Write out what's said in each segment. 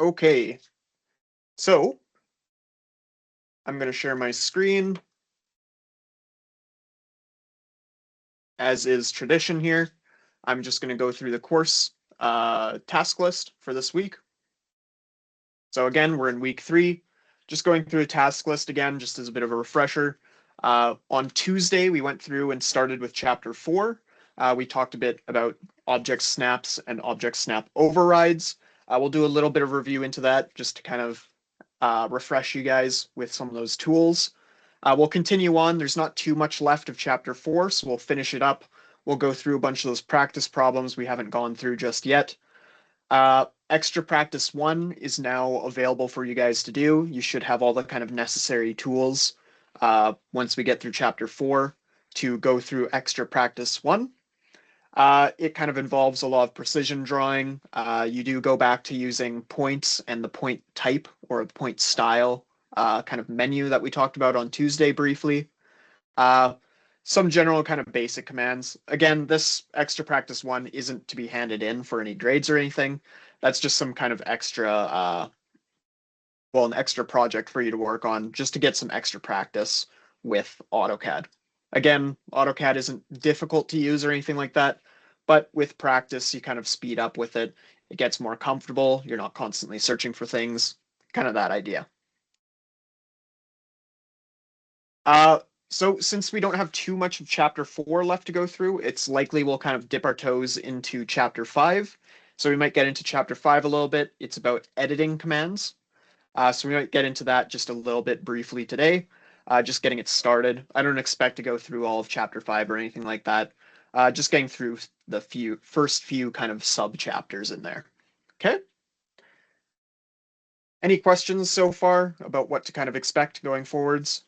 Okay, so I'm going to share my screen as is tradition here. I'm just going to go through the course task list for this week. So again, we're in week 3. Just going through the task list again, just as a bit of a refresher. On Tuesday, we went through and started with chapter 4. We talked a bit about object snaps and object snap overrides. We'll do a little bit of review into that just to kind of refresh you guys with some of those tools. We'll continue on. There's not too much left of chapter 4, so we'll finish it up. We'll go through a bunch of those practice problems we haven't gone through just yet. Extra practice 1 is now available for you guys to do. You should have all the kind of necessary tools once we get through chapter 4 to go through extra practice 1. It kind of involves a lot of precision drawing. You do go back to using points and the point type or the point style kind of menu that we talked about on Tuesday briefly. Some general kind of basic commands. Again, this extra practice 1 isn't to be handed in for any grades or anything. That's just some kind of extra, an extra project for you to work on just to get some extra practice with AutoCAD. Again, AutoCAD isn't difficult to use or anything like that, but with practice, you kind of speed up with it. It gets more comfortable. You're not constantly searching for things, kind of that idea. So since we don't have too much of chapter 4 left to go through, it's likely we'll kind of dip our toes into chapter 5. So we might get into chapter 5 a little bit. It's about editing commands. So we might get into that just a little bit briefly today, just getting it started. I don't expect to go through all of chapter 5 or anything like that. Just getting through the first few kind of sub chapters in there. Okay. Any questions so far about what to kind of expect going forwards?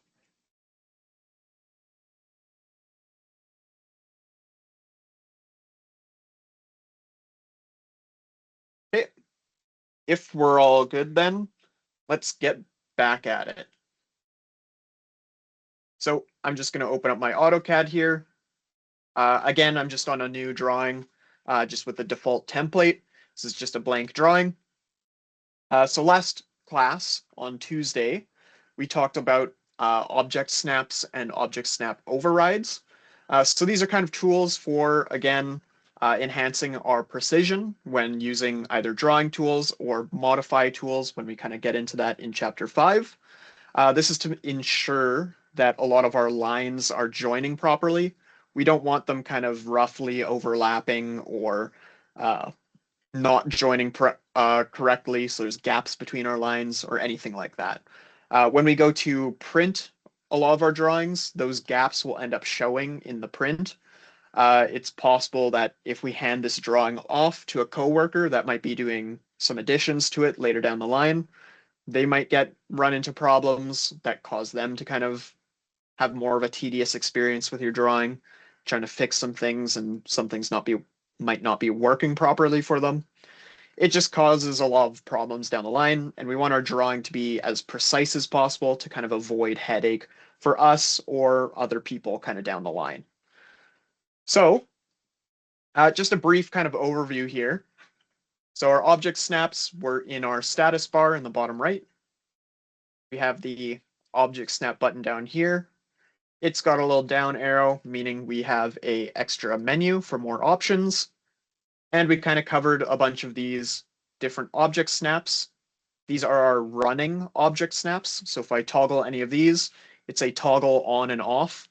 Okay. If we're all good, then let's get back at it. So I'm just going to open up my AutoCAD here. Again, I'm just on a new drawing, just with the default template. This is just a blank drawing. So last class on Tuesday, we talked about object snaps and object snap overrides. So these are kind of tools for, again, enhancing our precision when using either drawing tools or modify tools when we kind of get into that in chapter 5. This is to ensure that a lot of our lines are joining properly. We don't want them kind of roughly overlapping or not joining correctly, so there's gaps between our lines or anything like that. When we go to print a lot of our drawings, those gaps will end up showing in the print. It's possible that if we hand this drawing off to a coworker that might be doing some additions to it later down the line, they might run into problems that cause them to kind of have more of a tedious experience with your drawing, trying to fix some things and some things might not be working properly for them. It just causes a lot of problems down the line, and we want our drawing to be as precise as possible to kind of avoid headache for us or other people kind of down the line. So, just a brief kind of overview here. So our object snaps were in our status bar in the bottom right. We have the object snap button down here. It's got a little down arrow, meaning we have a extra menu for more options. And we kind of covered a bunch of these different object snaps. These are our running object snaps. So if I toggle any of these, it's a toggle on and off.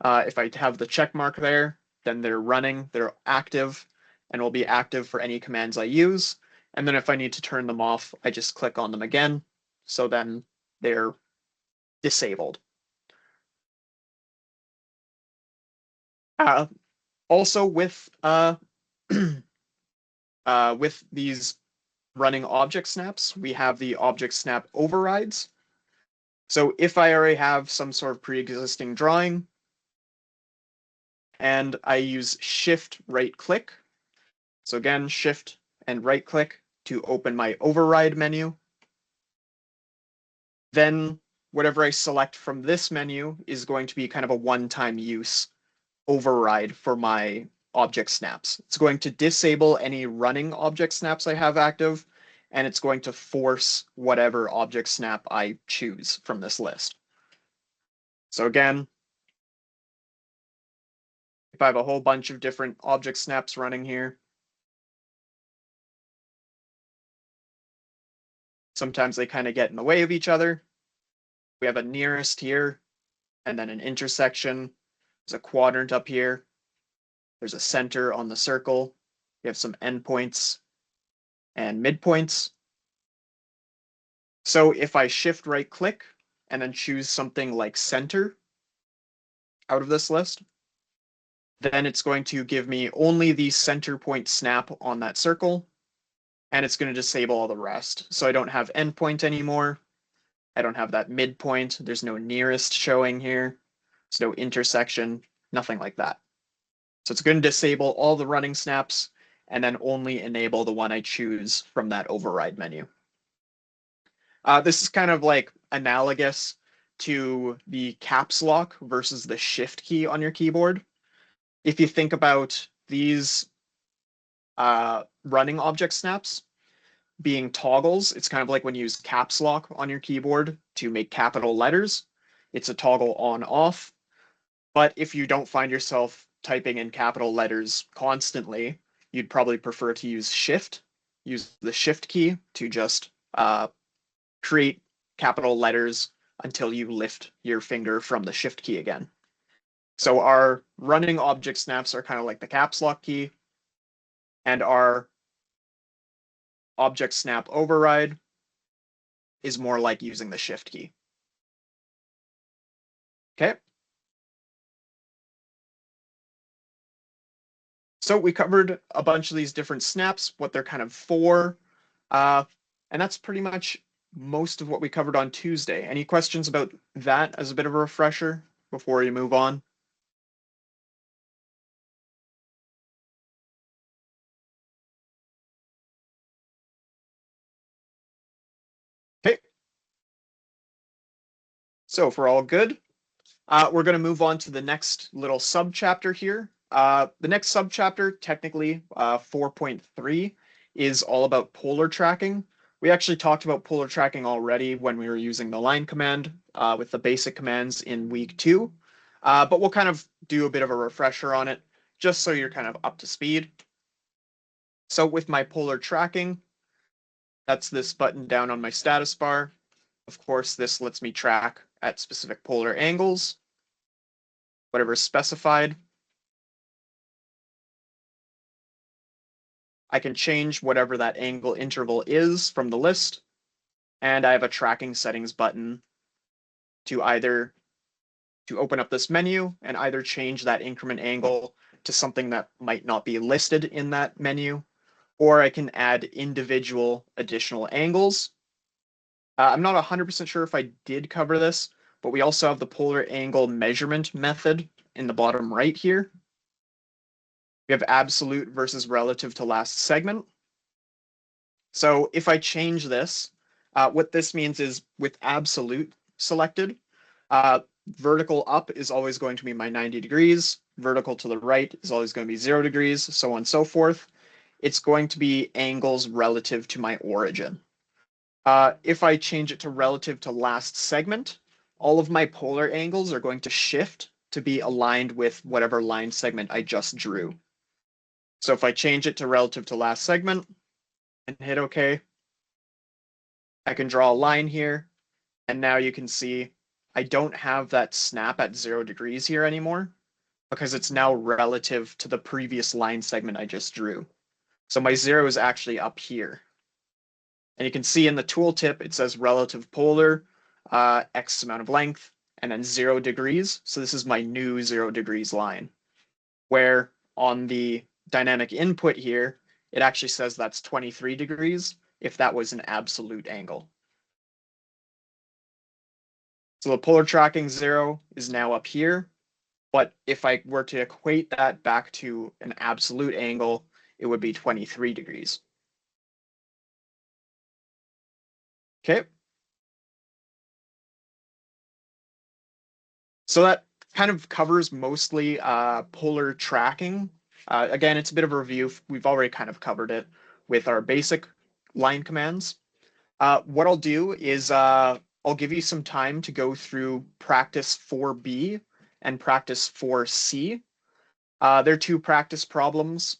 If I have the check mark there, then they're running, they're active, and will be active for any commands I use. And then if I need to turn them off, I just click on them again. So then they're disabled. Also with with these running object snaps, we have the object snap overrides. So if I already have some sort of pre-existing drawing and I use shift right click, so again, shift and right click to open my override menu, then whatever I select from this menu is going to be kind of a one-time use override for my object snaps. It's going to disable any running object snaps I have active, and it's going to force whatever object snap I choose from this list. So again, if I have a whole bunch of different object snaps running here, sometimes they kind of get in the way of each other. We have a nearest here, and then an intersection. There's a quadrant up here. There's a center on the circle. We have some endpoints and midpoints. So if I shift right click and then choose something like center out of this list, then it's going to give me only the center point snap on that circle, and it's going to disable all the rest. So I don't have endpoint anymore. I don't have that midpoint. There's no nearest showing here. There's no intersection, nothing like that. So it's going to disable all the running snaps and then only enable the one I choose from that override menu. This is kind of like analogous to the caps lock versus the shift key on your keyboard. If you think about these running object snaps being toggles, it's kind of like when you use caps lock on your keyboard to make capital letters. It's a toggle on off. But if you don't find yourself typing in capital letters constantly, you'd probably prefer to use shift, use the shift key to just create capital letters until you lift your finger from the shift key again. So our running object snaps are kind of like the caps lock key, and our object snap override is more like using the shift key. Okay. So we covered a bunch of these different snaps, what they're kind of for, and that's pretty much most of what we covered on Tuesday. Any questions about that as a bit of a refresher before you move on? Okay. So if we're all good, we're going to move on to the next little subchapter here. The next subchapter, technically 4.3, is all about polar tracking. We actually talked about polar tracking already when we were using the line command with the basic commands in week 2, but we'll kind of do a bit of a refresher on it just so you're kind of up to speed. So with my polar tracking, that's this button down on my status bar. Of course, this lets me track at specific polar angles, whatever is specified. I can change whatever that angle interval is from the list, and I have a tracking settings button to open up this menu and either change that increment angle to something that might not be listed in that menu, or I can add individual additional angles. I'm not 100% sure if I did cover this, but we also have the polar angle measurement method in the bottom right here. We have absolute versus relative to last segment. So if I change this, what this means is with absolute selected, vertical up is always going to be my 90 degrees, vertical to the right is always going to be 0 degrees, so on and so forth. It's going to be angles relative to my origin. If I change it to relative to last segment, all of my polar angles are going to shift to be aligned with whatever line segment I just drew. So if I change it to relative to last segment and hit OK, I can draw a line here, and now you can see I don't have that snap at 0 degrees here anymore because it's now relative to the previous line segment I just drew. So my 0 is actually up here. And you can see in the tooltip, it says relative polar, X amount of length, and then 0 degrees. So this is my new 0 degrees line, where on the dynamic input here, it actually says that's 23 degrees if that was an absolute angle. So the polar tracking 0 is now up here, but if I were to equate that back to an absolute angle, it would be 23 degrees. Okay. So that kind of covers mostly polar tracking. Again, it's a bit of a review. We've already kind of covered it with our basic line commands. What I'll do is I'll give you some time to go through practice 4B and practice 4C. They're two practice problems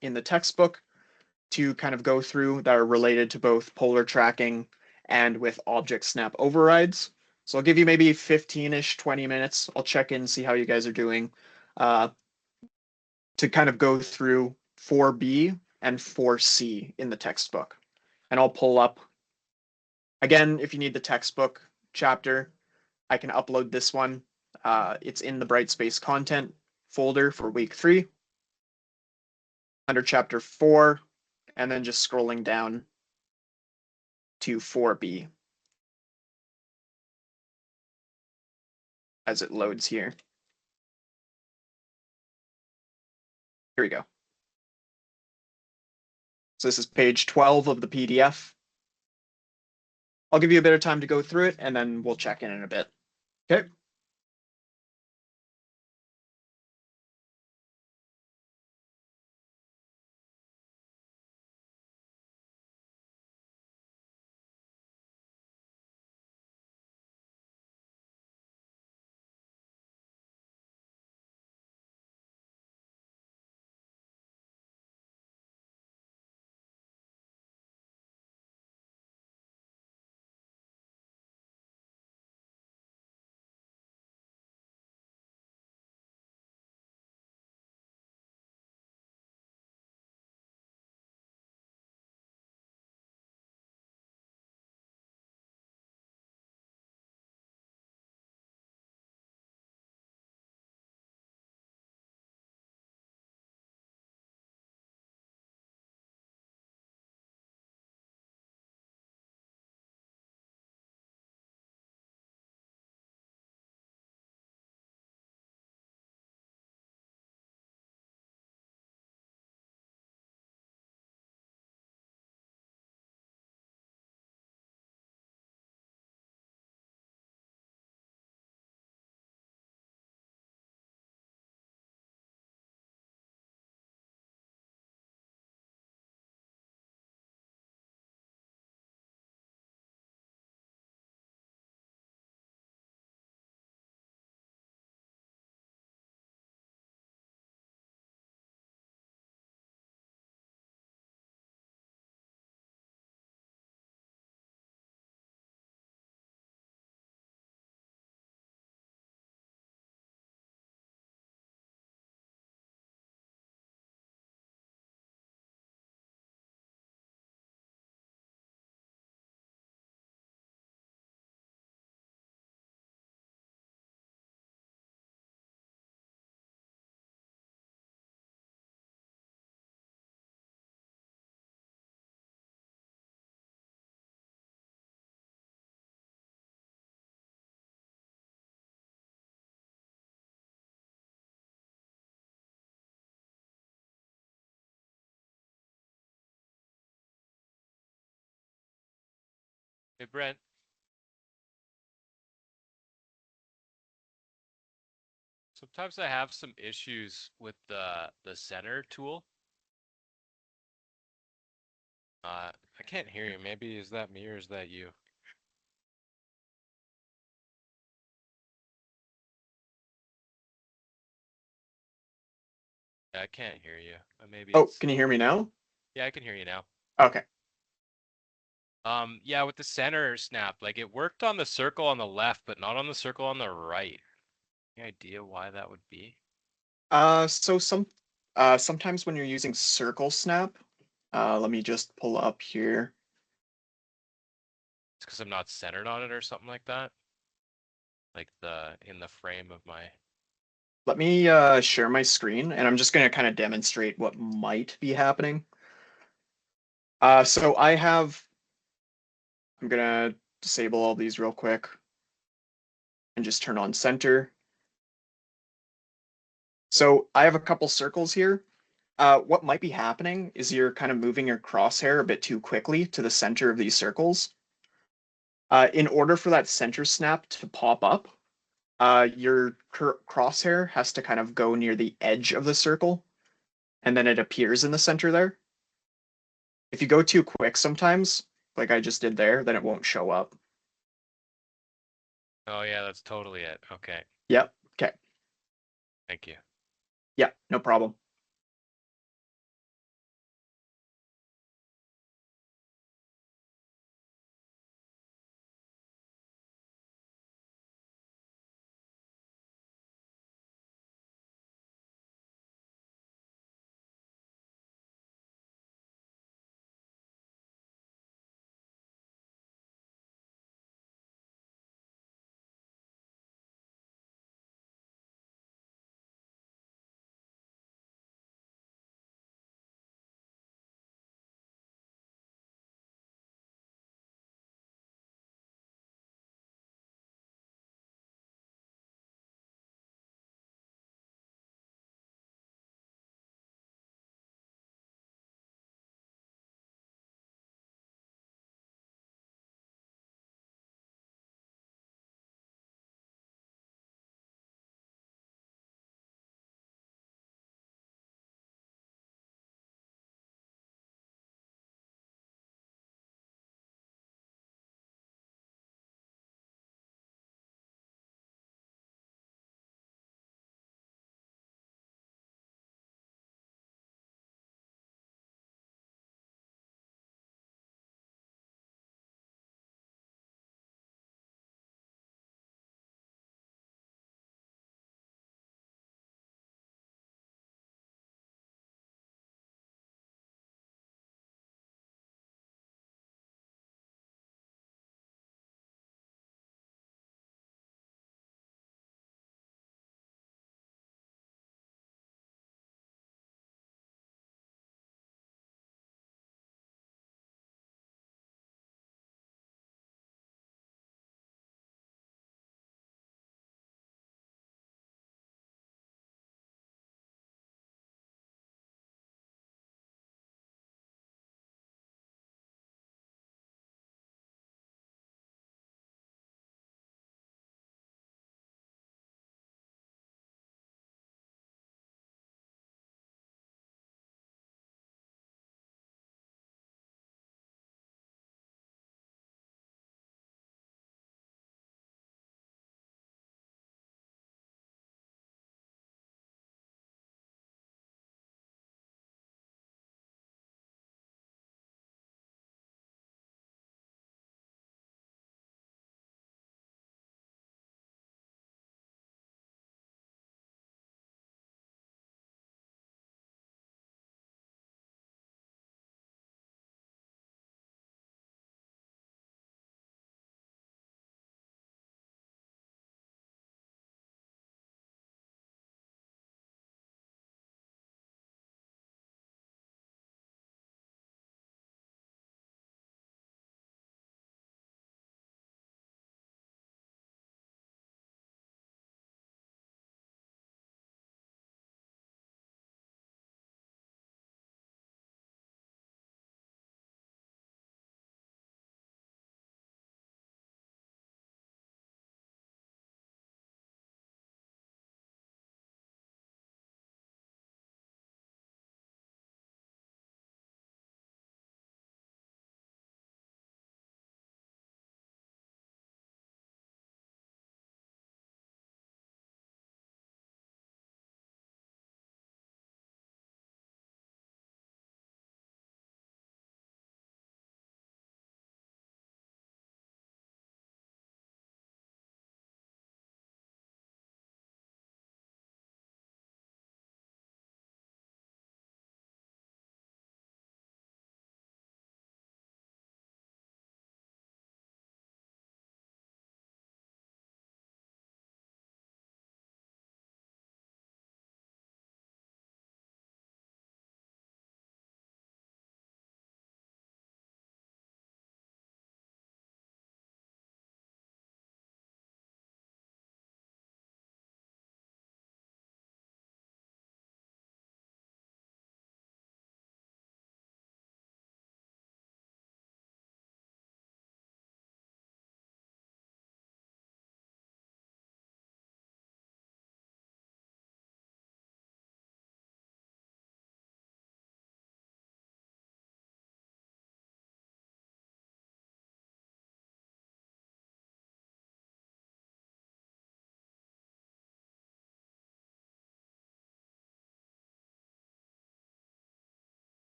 in the textbook to kind of go through that are related to both polar tracking and with object snap overrides. So I'll give you maybe 15-ish, 20 minutes. I'll check in, see how you guys are doing uh, to kind of go through 4B and 4C in the textbook. And I'll pull up, again, if you need the textbook chapter, I can upload this one. It's in the Brightspace content folder for week 3 under chapter 4, and then just scrolling down to 4B as it loads here. Here we go. So this is page 12 of the PDF. I'll give you a bit of time to go through it, and then we'll check in a bit. Okay. Hey Brent, sometimes I have some issues with the center tool. I can't hear you. Maybe is that me or is that you? Yeah, I can't hear you. Maybe Oh, it's can you hear me now? yeah, I can hear you now. Okay. Yeah, with the center snap, like it worked on the circle on the left, but not on the circle on the right. Any idea why that would be? So sometimes when you're using circle snap, let me just pull up here. It's because I'm not centered on it or something like that. Like in the frame of my. Let me share my screen, and I'm just going to kind of demonstrate what might be happening. So I'm going to disable all these real quick and just turn on center. So I have a couple circles here. What might be happening is you're kind of moving your crosshair a bit too quickly to the center of these circles. In order for that center snap to pop up, your crosshair has to kind of go near the edge of the circle, and then it appears in the center there. If you go too quick sometimes, like I just did there, then it won't show up. Oh yeah, that's totally it. Okay, Yep. Okay. thank you. Yeah, no problem.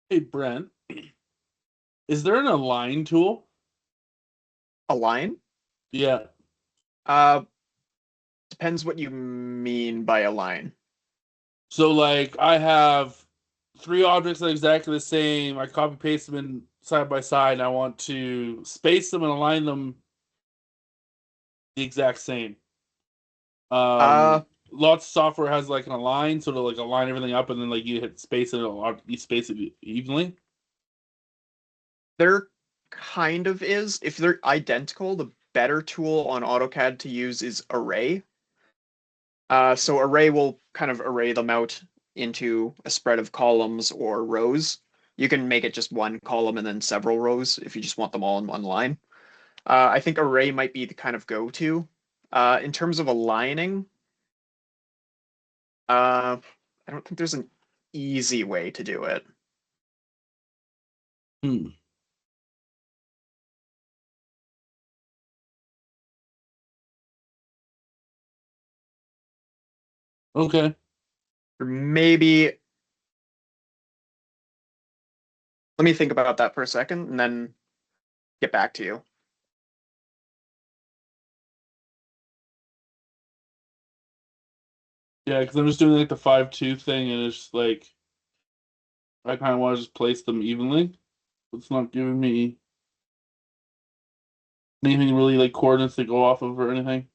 Hey, Brent, is there an align tool? Align? Yeah. Uh, depends what you mean by align. So, like, I have three objects that are exactly the same. I copy paste them in side by side, and I want to space them and align them the exact same. Uh, Lots of software has like an align, so to like align everything up, and then like you hit space and you space it evenly. there kind of is. If they're identical, the better tool on AutoCAD to use is Array. So Array will kind of array them out into a spread of columns or rows. You can make it just one column and then several rows if you just want them all in one line. I think Array might be the kind of go-to. In terms of aligning, I don't think there's an easy way to do it. Hmm. Okay. Or maybe let me think about that for a second and then get back to you. Yeah, because I'm just doing like the 5-2 thing, and it's just like I kind of want to just place them evenly. It's not giving me anything really like coordinates to go off of or anything.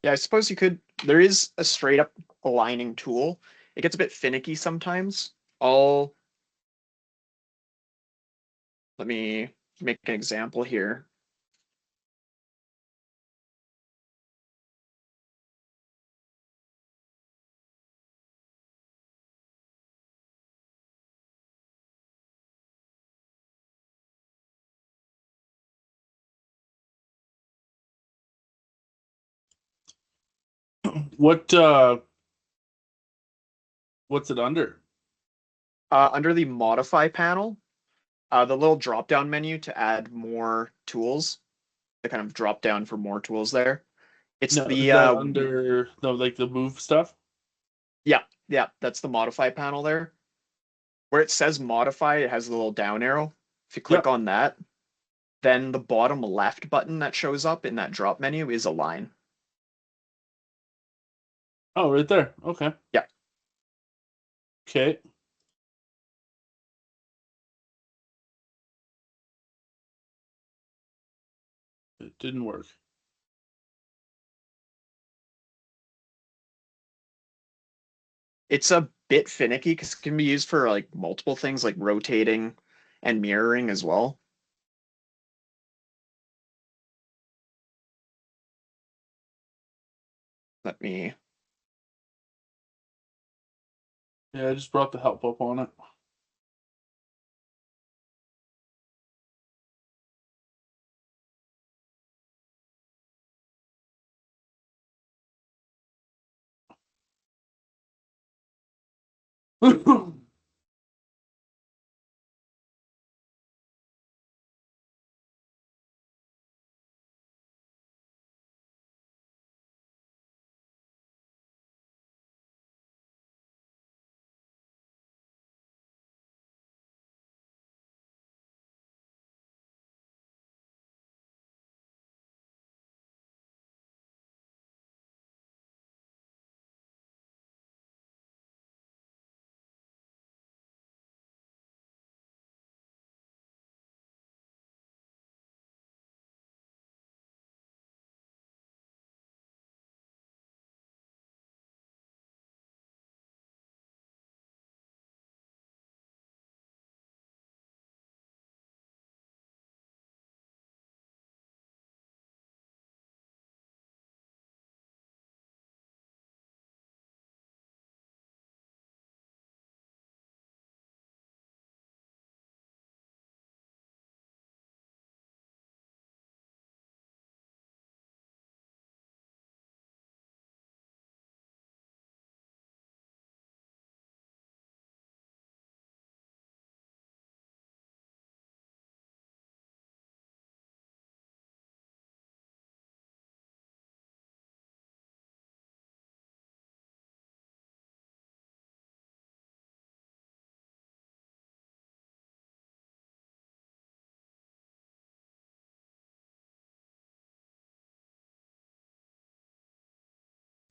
Yeah, I suppose you could. There is a straight up aligning tool. It gets a bit finicky sometimes. I'll Let me make an example here. What what's it under? Under the modify panel, the little drop down menu to add more tools, the kind of drop down for more tools there. It's No, the is that under the like the move stuff? yeah, yeah, that's the modify panel there. Where it says modify, it has a little down arrow. If you click Yep. on that, then the bottom left button that shows up in that drop menu is align. Oh, right there. Okay. Yeah. Okay. It didn't work. It's a bit finicky because it can be used for like multiple things like rotating and mirroring as well. Let me Yeah, I just brought the help up on it.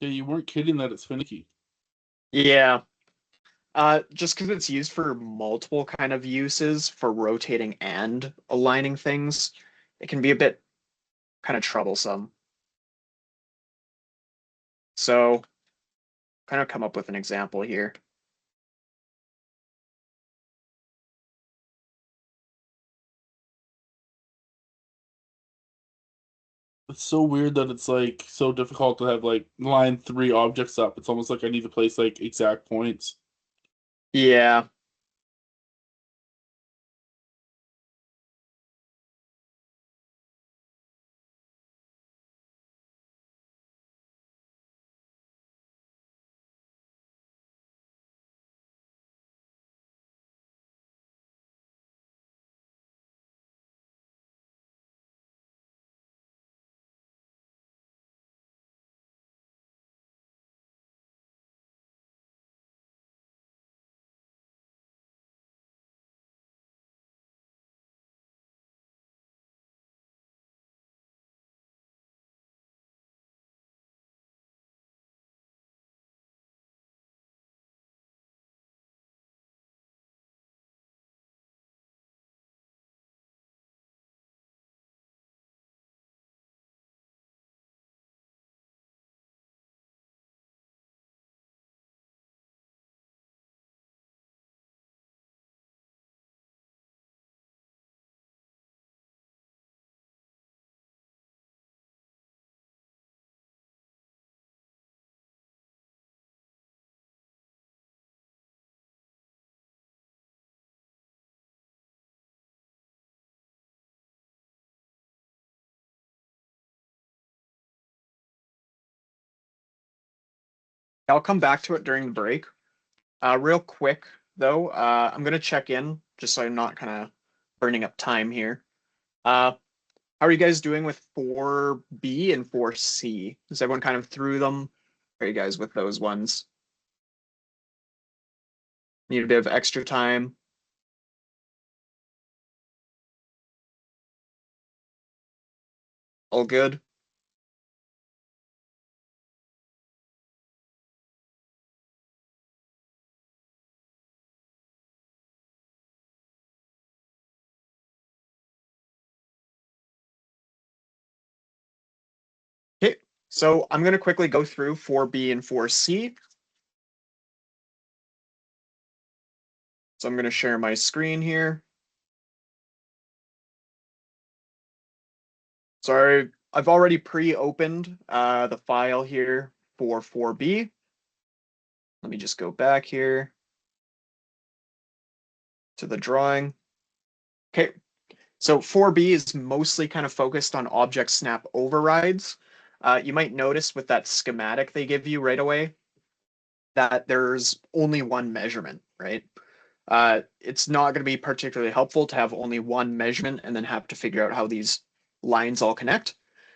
Yeah, you weren't kidding that it's finicky. Yeah. Just because it's used for multiple kind of uses for rotating and aligning things, it can be a bit kind of troublesome. So, kind of come up with an example here. It's so weird that it's like so difficult to have like line 3 objects up. It's almost like I need to place like exact points. Yeah. I'll come back to it during the break. Real quick, though, I'm going to check in just so I'm not kind of burning up time here. How are you guys doing with 4B and 4C? Is everyone kind of through them? How are you guys with those ones? Need a bit of extra time? All good? Okay, so I'm going to quickly go through 4B and 4C. So I'm going to share my screen here. So I've already pre-opened the file here for 4B. Let me just go back here to the drawing. Okay, so 4B is mostly kind of focused on object snap overrides. You might notice with that schematic they give you right away that there's only one measurement, right? It's not going to be particularly helpful to have only one measurement and then have to figure out how these lines all connect.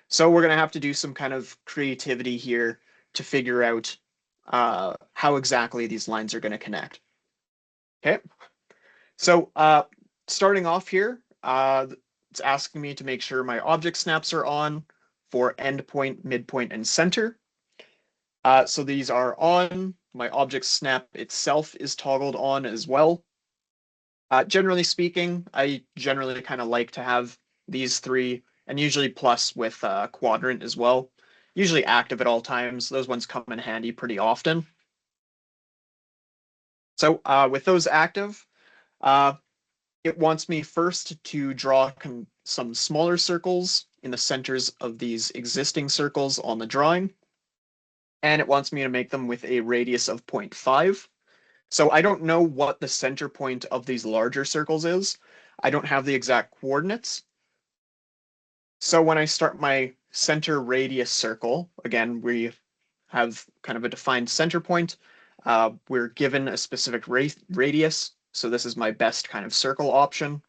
So we're going to have to do some kind of creativity here to figure out how exactly these lines are going to connect. Okay, so starting off here, it's asking me to make sure my object snaps are on for endpoint, midpoint, and center. So these are on. My object snap itself is toggled on as well. Generally speaking, I generally kind of like to have these three, and usually plus with quadrant as well. Usually active at all times. Those ones come in handy pretty often. So with those active, uh, it wants me first to draw some smaller circles in the centers of these existing circles on the drawing. And it wants me to make them with a radius of 0.5. So I don't know what the center point of these larger circles is. I don't have the exact coordinates. So when I start my center radius circle, again, we have kind of a defined center point. We're given a specific radius. So this is my best kind of circle option.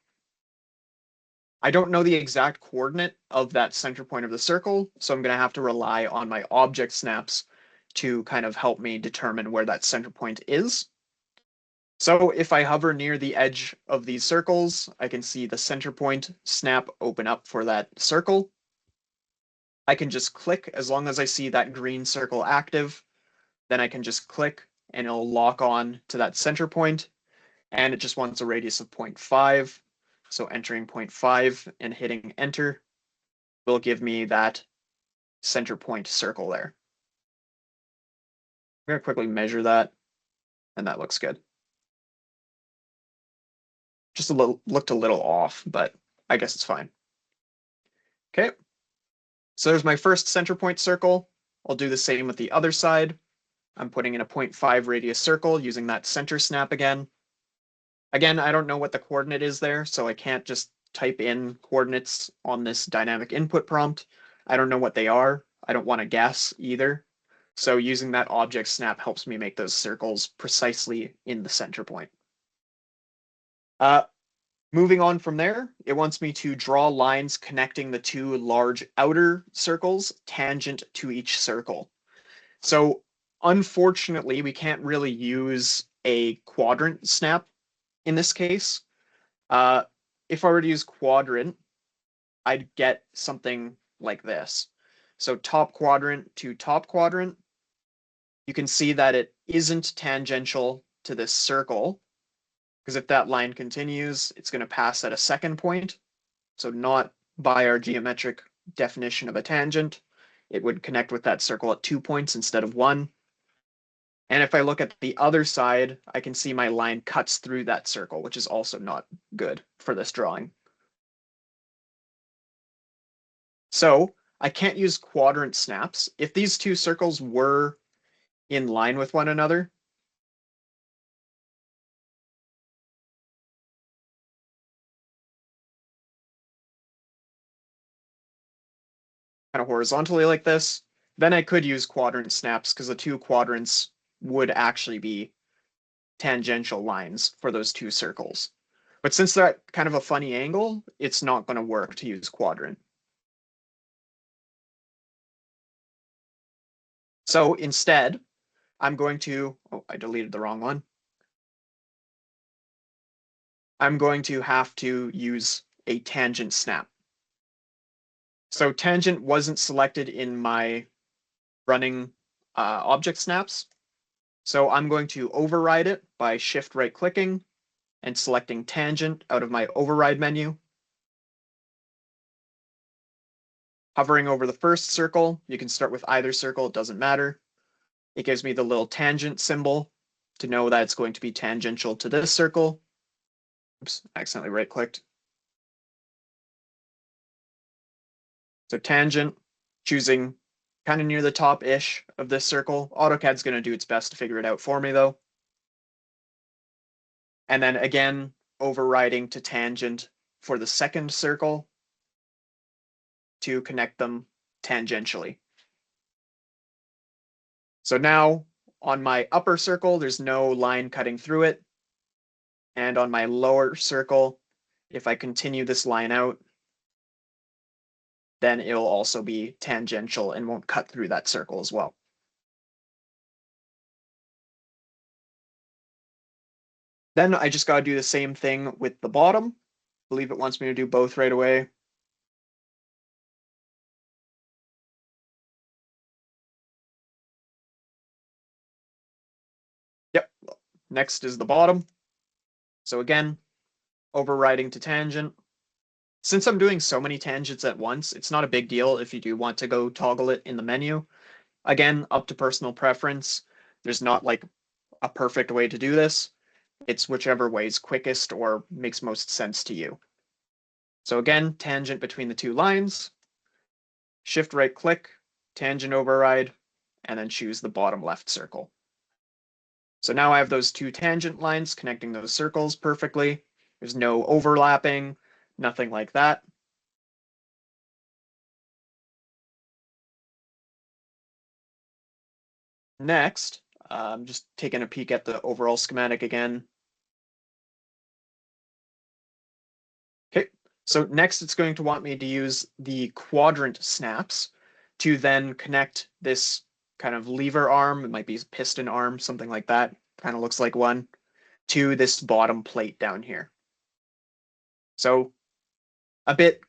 I don't know the exact coordinate of that center point of the circle, so I'm going to have to rely on my object snaps to kind of help me determine where that center point is. So if I hover near the edge of these circles, I can see the center point snap open up for that circle. I can just click as long as I see that green circle active, then I can just click and it'll lock on to that center point, and it just wants a radius of 0.5. So entering 0.5 and hitting enter will give me that center point circle there. I'm going to quickly measure that, and that looks good. Just looked a little off, but I guess it's fine. Okay, so there's my first center point circle. I'll do the same with the other side. I'm putting in a 0.5 radius circle using that center snap again. Again, I don't know what the coordinate is there, so I can't just type in coordinates on this dynamic input prompt. I don't know what they are. I don't want to guess either. So using that object snap helps me make those circles precisely in the center point. Moving on from there, it wants me to draw lines connecting the two large outer circles tangent to each circle. So unfortunately, we can't really use a quadrant snap in this case. If I were to use quadrant, I'd get something like this. So top quadrant to top quadrant, you can see that it isn't tangential to this circle, because if that line continues, it's going to pass at a second point. So not by our geometric definition of a tangent. It would connect with that circle at 2 points instead of 1. And if I look at the other side, I can see my line cuts through that circle, which is also not good for this drawing. So I can't use quadrant snaps. If these two circles were in line with one another, kind of horizontally like this, then I could use quadrant snaps because the two quadrants would actually be tangential lines for those two circles. But since they're at kind of a funny angle, it's not going to work to use quadrant. So instead, I'm going to, oh, I deleted the wrong one. I'm going to have to use a tangent snap. So tangent wasn't selected in my running object snaps. So I'm going to override it by shift right clicking and selecting tangent out of my override menu. Hovering over the first circle, you can start with either circle, it doesn't matter. It gives me the little tangent symbol to know that it's going to be tangential to this circle. Oops, accidentally right clicked. So tangent, choosing kind of near the top-ish of this circle. AutoCAD's going to do its best to figure it out for me though. And then again, overriding to tangent for the second circle to connect them tangentially. So now on my upper circle, there's no line cutting through it. And on my lower circle, if I continue this line out, then it'll also be tangential and won't cut through that circle as well. Then I just got to do the same thing with the bottom. I believe it wants me to do both right away. Yep, next is the bottom. So again, overriding to tangent. Since I'm doing so many tangents at once, it's not a big deal if you do want to go toggle it in the menu. Again, up to personal preference. There's not like a perfect way to do this. It's whichever way is quickest or makes most sense to you. So again, tangent between the two lines, shift right click, tangent override, and then choose the bottom left circle. So now I have those two tangent lines connecting those circles perfectly. There's no overlapping, nothing like that. Next, I'm just taking a peek at the overall schematic again. Okay, so next it's going to want me to use the quadrant snaps to then connect this kind of lever arm, it might be piston arm, something like that, kind of looks like one, to this bottom plate down here. So a bit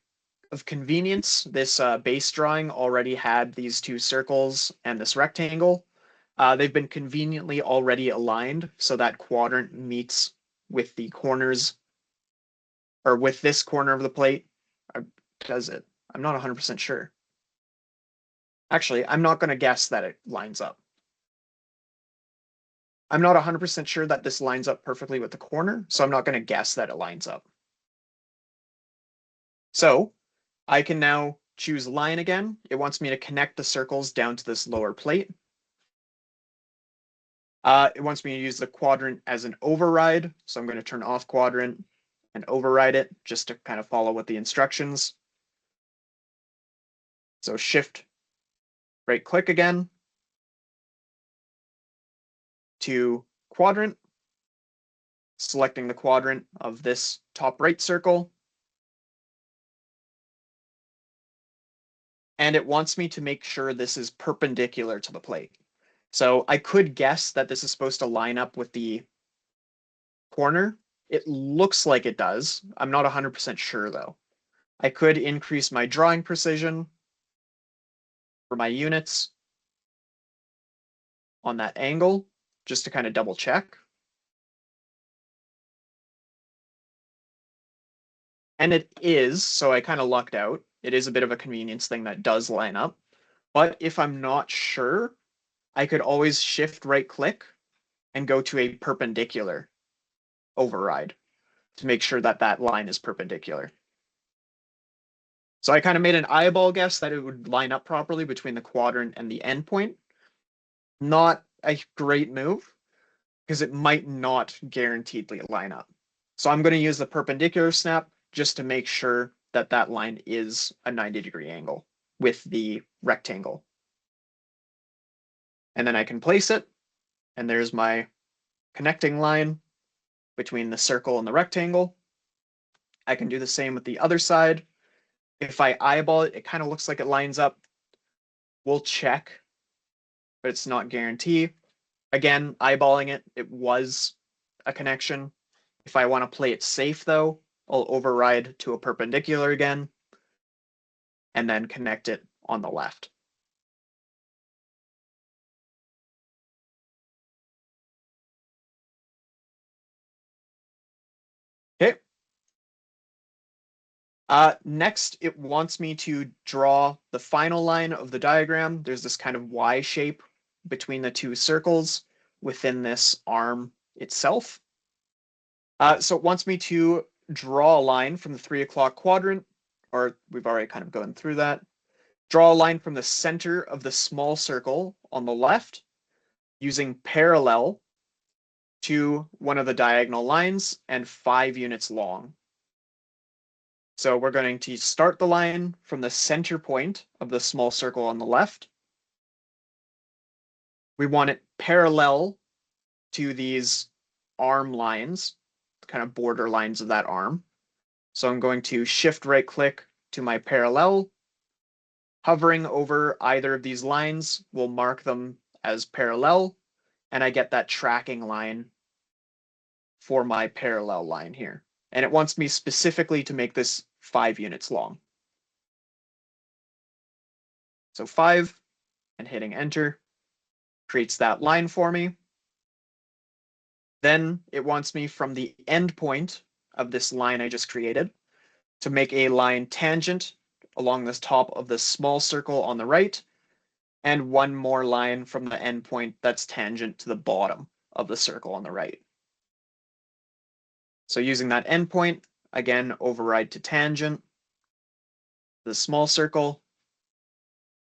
of convenience, this base drawing already had these two circles and this rectangle. They've been conveniently already aligned so that quadrant meets with the corners, or with this corner of the plate. Does it? I'm not 100% sure. Actually, I'm not going to guess that it lines up. I'm not 100% sure that this lines up perfectly with the corner, so I'm not going to guess that it lines up. So I can now choose line again. It wants me to connect the circles down to this lower plate. It wants me to use the quadrant as an override, so I'm going to turn off quadrant and override it just to kind of follow with the instructions. So shift, right click again to quadrant, selecting the quadrant of this top right circle. And it wants me to make sure this is perpendicular to the plate. So I could guess that this is supposed to line up with the corner. It looks like it does. I'm not 100% sure though. I could increase my drawing precision for my units on that angle just to kind of double check. And it is, so I kind of lucked out. It is a bit of a convenience thing that does line up. But if I'm not sure, I could always shift right click and go to a perpendicular override to make sure that that line is perpendicular. So I kind of made an eyeball guess that it would line up properly between the quadrant and the endpoint. Not a great move because it might not guaranteedly line up. So I'm going to use the perpendicular snap just to make sure that that line is a 90-degree angle with the rectangle. And then I can place it, and there's my connecting line between the circle and the rectangle. I can do the same with the other side. If I eyeball it, it kind of looks like it lines up. We'll check, but it's not guaranteed. Again, eyeballing it, it was a connection. If I want to play it safe though, I'll override to a perpendicular again and then connect it on the left. Okay. Next, it wants me to draw the final line of the diagram. There's this kind of Y shape between the two circles within this arm itself. So it wants me to draw a line from the 3 o'clock quadrant, or we've already kind of gone through that. Draw a line from the center of the small circle on the left using parallel to one of the diagonal lines and 5 units long. So we're going to start the line from the center point of the small circle on the left. We want it parallel to these arm lines, kind of border lines of that arm. So I'm going to shift right click to my parallel. Hovering over either of these lines will mark them as parallel, and I get that tracking line for my parallel line here. And it wants me specifically to make this 5 units long. So 5, and hitting enter creates that line for me. Then it wants me from the end point of this line I just created to make a line tangent along this top of this small circle on the right, and one more line from the end point that's tangent to the bottom of the circle on the right. So using that endpoint, again, override to tangent, the small circle,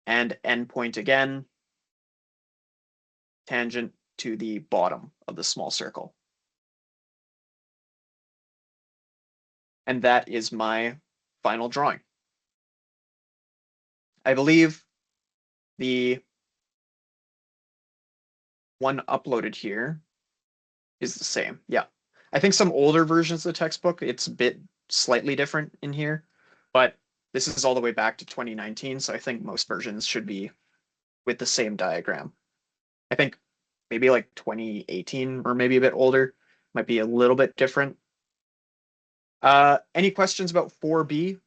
and endpoint again, tangent to the bottom of the small circle. And that is my final drawing. I believe the one uploaded here is the same. Yeah. I think some older versions of the textbook, it's a bit slightly different in here, but this is all the way back to 2019, so I think most versions should be with the same diagram. I think maybe like 2018 or maybe a bit older might be a little bit different. Any questions about 4B?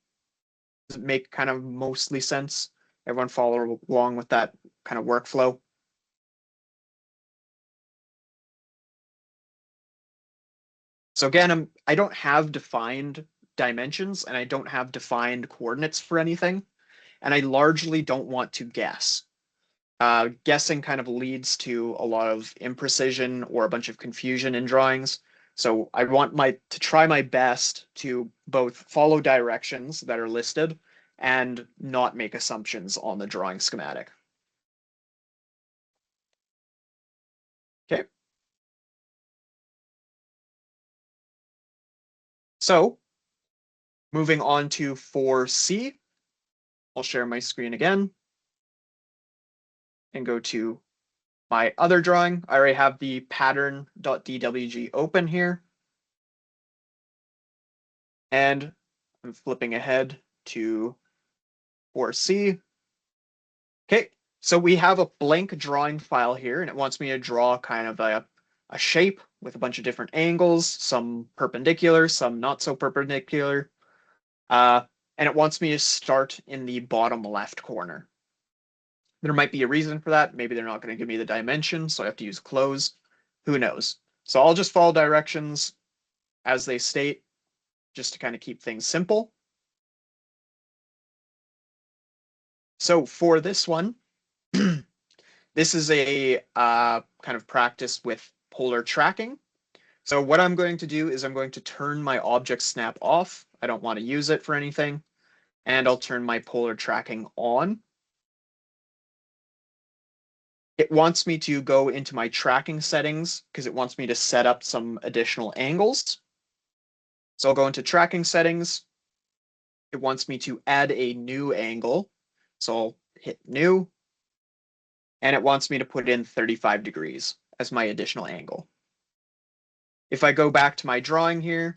Does it make kind of mostly sense? Everyone follow along with that kind of workflow? So again, I don't have defined dimensions and I don't have defined coordinates for anything. And I largely don't want to guess. Guessing kind of leads to a lot of imprecision or a bunch of confusion in drawings. So I want to try my best to both follow directions that are listed and not make assumptions on the drawing schematic. Okay. So moving on to 4C, I'll share my screen again and go to my other drawing. I already have the pattern.dwg open here. And I'm flipping ahead to 4C. Okay, so we have a blank drawing file here, and it wants me to draw kind of a shape with a bunch of different angles, some perpendicular, some not so perpendicular. And it wants me to start in the bottom left corner. There might be a reason for that. Maybe they're not going to give me the dimension, so I have to use close. Who knows? So I'll just follow directions as they state, just to kind of keep things simple. So for this one, this is a kind of practice with polar tracking. So what I'm going to do is I'm going to turn my object snap off. I don't want to use it for anything. And I'll turn my polar tracking on. It wants me to go into my tracking settings because it wants me to set up some additional angles. So I'll go into tracking settings. It wants me to add a new angle. So I'll hit new. And it wants me to put in 35 degrees as my additional angle. If I go back to my drawing here,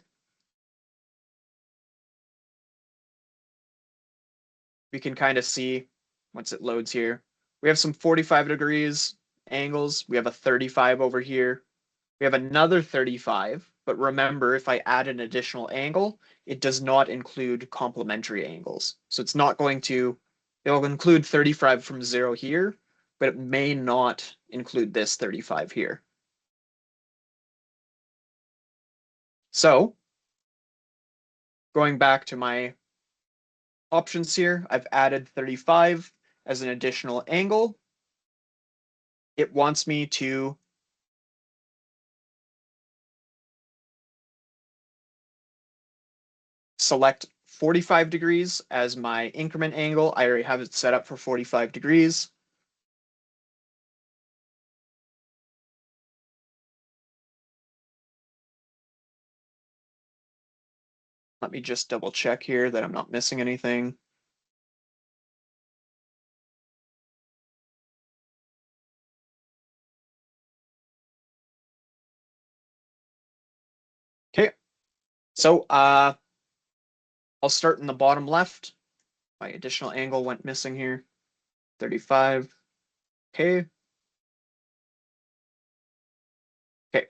we can kind of see, once it loads here, we have some 45 degrees angles. We have a 35 over here. We have another 35, but remember, if I add an additional angle, it does not include complementary angles. So it's not going to, it'll include 35 from 0 here, but it may not include this 35 here. So going back to my options here, I've added 35 as an additional angle. It wants me to select 45 degrees as my increment angle. I already have it set up for 45 degrees. Let me just double check here that I'm not missing anything. Okay, so I'll start in the bottom left. My additional angle went missing here. 35. Okay. Okay.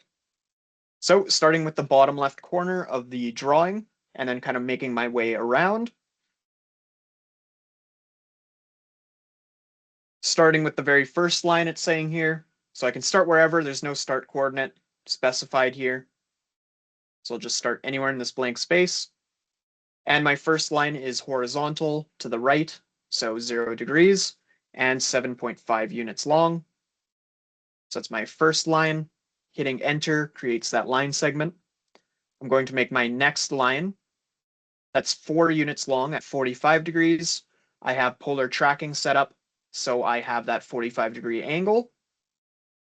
So starting with the bottom left corner of the drawing and then kind of making my way around. Starting with the very first line it's saying here. So I can start wherever, there's no start coordinate specified here. So I'll just start anywhere in this blank space. And my first line is horizontal to the right, so 0 degrees and 7.5 units long. So that's my first line. Hitting enter creates that line segment. I'm going to make my next line. That's 4 units long at 45 degrees. I have polar tracking set up, so I have that 45-degree angle.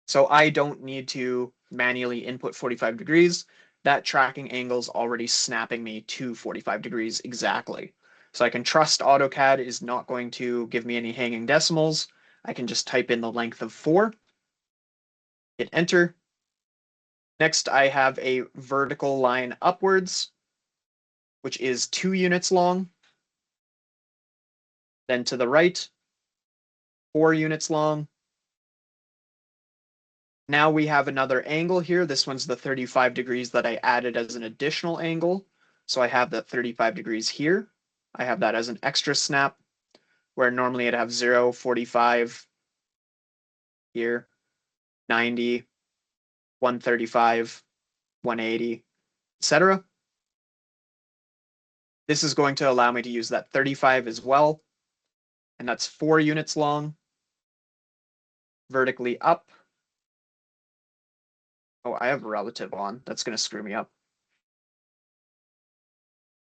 So I don't need to manually input 45 degrees. That tracking angle is already snapping me to 45 degrees exactly. So I can trust AutoCAD is not going to give me any hanging decimals. I can just type in the length of 4, hit enter. Next, I have a vertical line upwards, which is 2 units long. Then to the right, 4 units long. Now we have another angle here. This one's the 35 degrees that I added as an additional angle. So I have that 35 degrees here. I have that as an extra snap, where normally it'd have 0, 45 here, 90, 135, 180, etc. This is going to allow me to use that 35 as well, and that's 4 units long, vertically up. Oh, I have relative on. That's going to screw me up.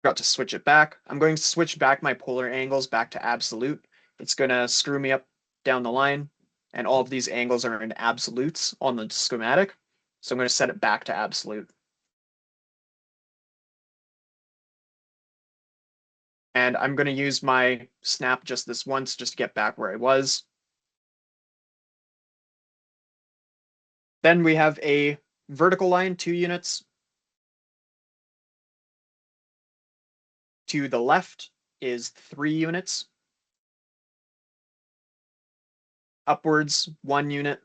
Forgot to switch it back. I'm going to switch back my polar angles back to absolute. It's going to screw me up down the line, and all of these angles are in absolutes on the schematic. So I'm going to set it back to absolute. And I'm going to use my snap just this once just to get back where I was. Then we have a vertical line, 2 units. To the left is 3 units. Upwards, 1 unit.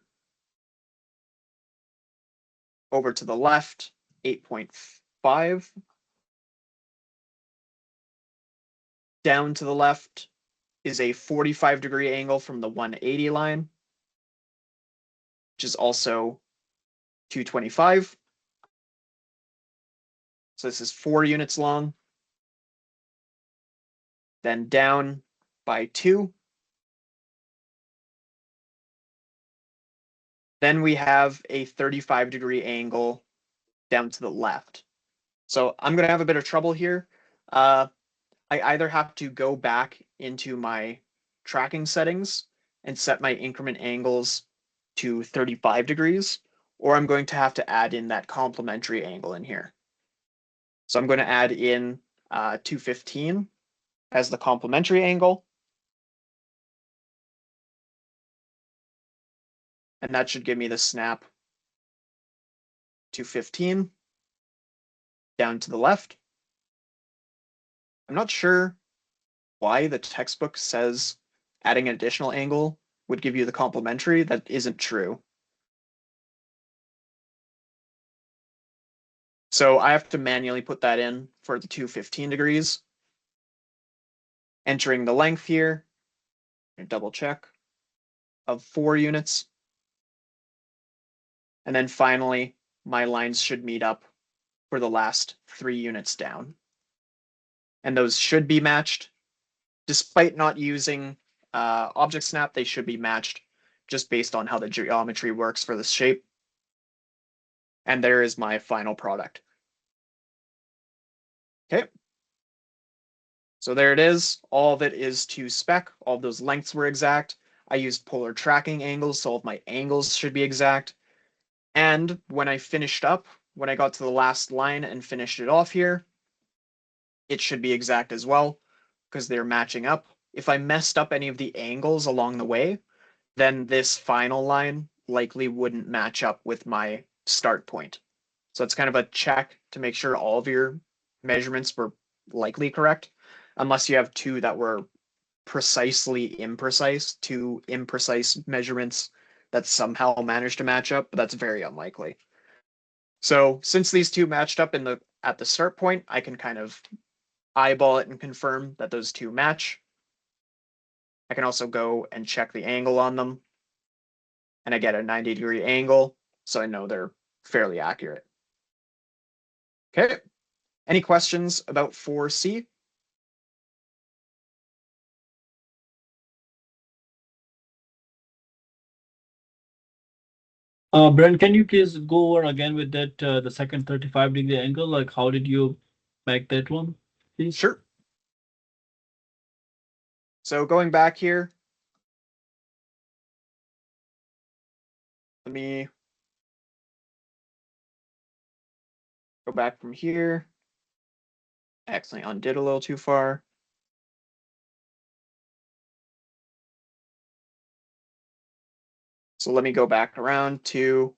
Over to the left, 8.5. Down to the left is a 45-degree angle from the 180 line, which is also 225. So this is 4 units long. Then down by 2. Then we have a 35-degree angle down to the left. So I'm going to have a bit of trouble here. I either have to go back into my tracking settings and set my increment angles to 35 degrees, or I'm going to have to add in that complementary angle in here. So I'm going to add in 215 as the complementary angle. And that should give me the snap 215 down to the left. I'm not sure why the textbook says adding an additional angle would give you the complementary. That isn't true. So I have to manually put that in for the 215 degrees. Entering the length here, double check, of 4 units. And then finally, my lines should meet up for the last 3 units down. And those should be matched. Despite not using object snap, they should be matched just based on how the geometry works for this shape. And there is my final product. Okay. So there it is. All of it is to spec. All of those lengths were exact. I used polar tracking angles, so all of my angles should be exact. And when I finished up, when I got to the last line and finished it off here, it should be exact as well, because they're matching up. If I messed up any of the angles along the way, then this final line likely wouldn't match up with my start point. So it's kind of a check to make sure all of your measurements were likely correct, unless you have two that were precisely imprecise, two imprecise measurements that somehow managed to match up, but that's very unlikely. So since these two matched up at the start point, I can kind of eyeball it and confirm that those two match. I can also go and check the angle on them, and I get a 90-degree angle, so I know they're fairly accurate. Okay, any questions about 4C? Brent, can you please go over again with that the second 35-degree angle? Like, how did you make that one, please? Sure. So going back here, let me go back from here. I accidentally undid a little too far. So let me go back around to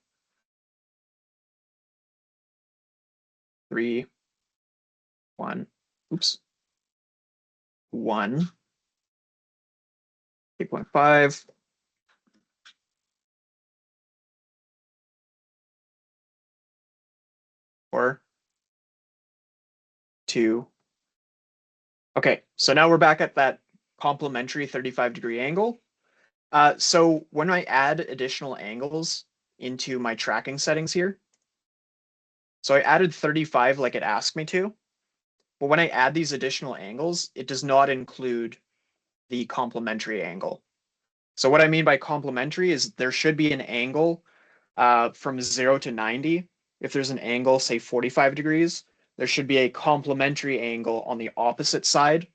3, 1, oops, 1, 8.5, 4, 2, Okay, so now we're back at that complementary 35-degree angle. So when I add additional angles into my tracking settings here, so I added 35 like it asked me to, but when I add these additional angles, it does not include the complementary angle. So what I mean by complementary is there should be an angle from 0 to 90. If there's an angle, say 45 degrees, there should be a complementary angle on the opposite side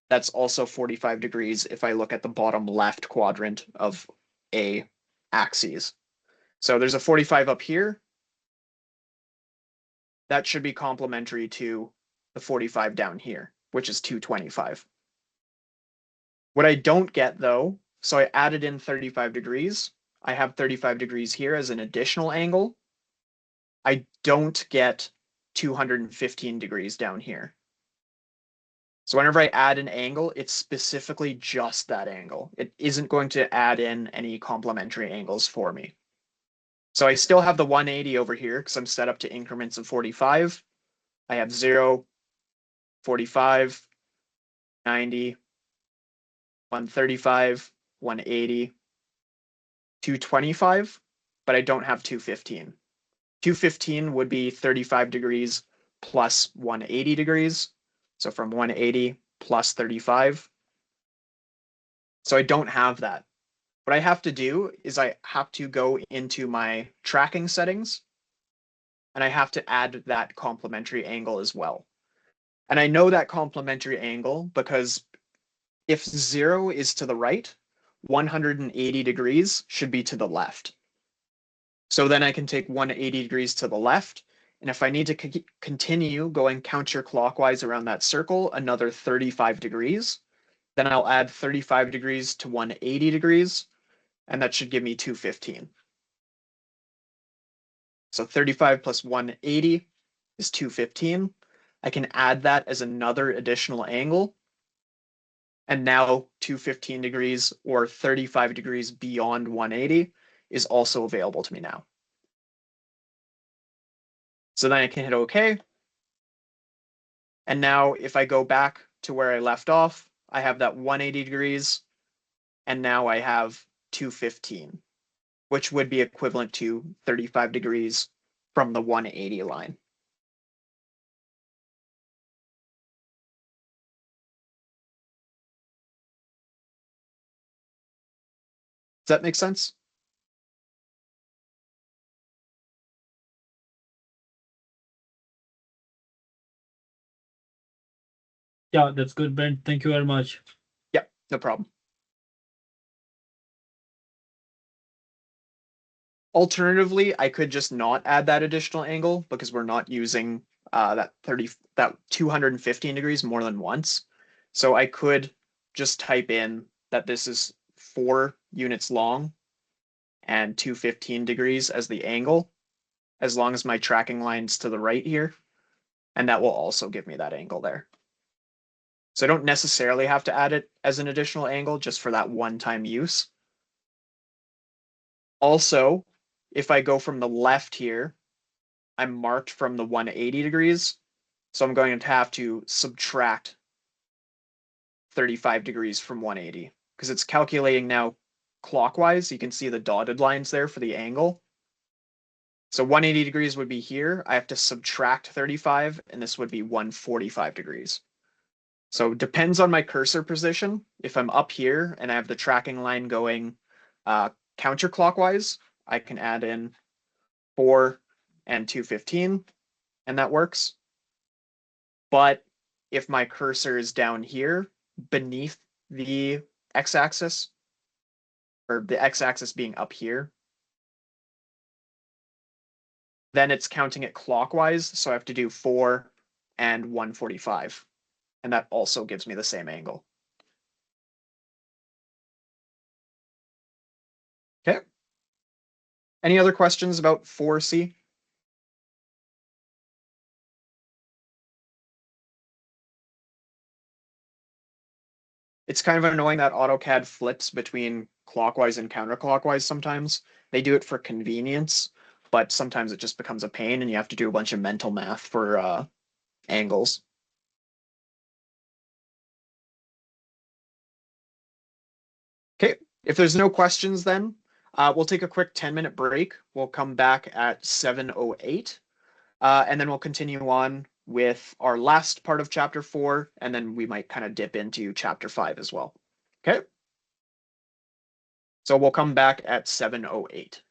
that's also 45 degrees if I look at the bottom left quadrant of a axis. So there's a 45 up here. That should be complementary to the 45 down here, which is 225. What I don't get though, so I added in 35 degrees. I have 35 degrees here as an additional angle. I don't get 215 degrees down here. So whenever I add an angle, it's specifically just that angle. It isn't going to add in any complementary angles for me. So I still have the 180 over here because I'm set up to increments of 45. I have 0, 45, 90, 135, 180, 225, but I don't have 215. 215 would be 35 degrees plus 180 degrees. So from 180 plus 35. So I don't have that. What I have to do is I have to go into my tracking settings and I have to add that complementary angle as well. And I know that complementary angle because if 0 is to the right, 180 degrees should be to the left. So then I can take 180 degrees to the left. And if I need to continue going counterclockwise around that circle, another 35 degrees, then I'll add 35 degrees to 180 degrees, and that should give me 215. So 35 plus 180 is 215. I can add that as another additional angle. And now 215 degrees or 35 degrees beyond 180 is also available to me now. So then I can hit OK. And now if I go back to where I left off, I have that 180 degrees, and now I have 215, which would be equivalent to 35 degrees from the 180 line. Does that make sense? Yeah, that's good, Brent. Thank you very much. Yeah, no problem. Alternatively, I could just not add that additional angle because we're not using that 215 degrees more than once. So I could just type in that this is 4 units long and 215 degrees as the angle, as long as my tracking line's to the right here. And that will also give me that angle there. So I don't necessarily have to add it as an additional angle just for that one-time use. Also, if I go from the left here, I'm marked from the 180 degrees. So I'm going to have to subtract 35 degrees from 180 because it's calculating now clockwise. You can see the dotted lines there for the angle. So 180 degrees would be here. I have to subtract 35, and this would be 145 degrees. So depends on my cursor position. If I'm up here and I have the tracking line going counterclockwise, I can add in 4 and 215, and that works. But if my cursor is down here beneath the x-axis, or the x-axis being up here, then it's counting it clockwise, so I have to do 4 and 145. And that also gives me the same angle. Okay. Any other questions about 4C? It's kind of annoying that AutoCAD flips between clockwise and counterclockwise sometimes. They do it for convenience, but sometimes it just becomes a pain and you have to do a bunch of mental math for angles. Okay, if there's no questions then, we'll take a quick 10-minute break. We'll come back at 7:08, and then we'll continue on with our last part of chapter 4, and then we might kind of dip into chapter 5 as well. Okay, so we'll come back at 7:08.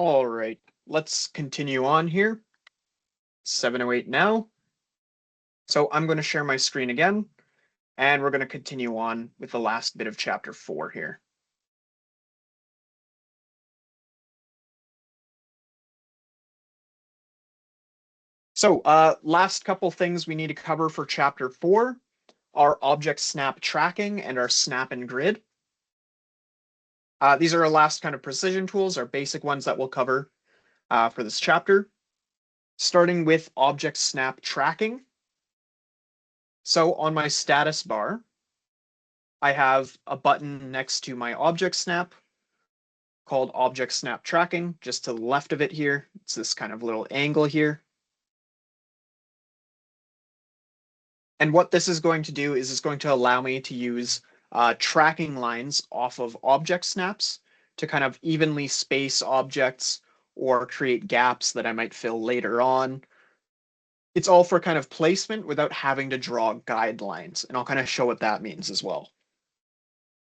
All right, let's continue on here. 7:08 now. So I'm going to share my screen again, and we're going to continue on with the last bit of chapter 4 here. So last couple things we need to cover for chapter 4 are object snap tracking and our snap and grid. These are our last kind of precision tools, our basic ones that we'll cover for this chapter. Starting with object snap tracking. So on my status bar, I have a button next to my object snap called object snap tracking. Just to the left of it here, it's this kind of little angle here. And what this is going to do is it's going to allow me to use tracking lines off of object snaps to kind of evenly space objects or create gaps that I might fill later on. It's all for kind of placement without having to draw guidelines, and I'll kind of show what that means as well.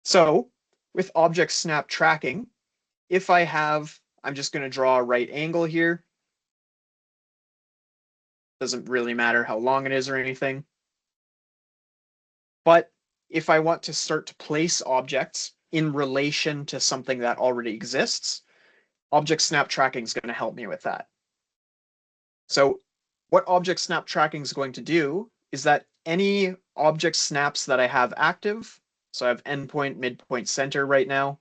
So with object snap tracking, if I'm just going to draw a right angle here. Doesn't really matter how long it is or anything. But if I want to start to place objects in relation to something that already exists, object snap tracking is going to help me with that. So what object snap tracking is going to do is that any object snaps that I have active, so I have endpoint, midpoint, center right now,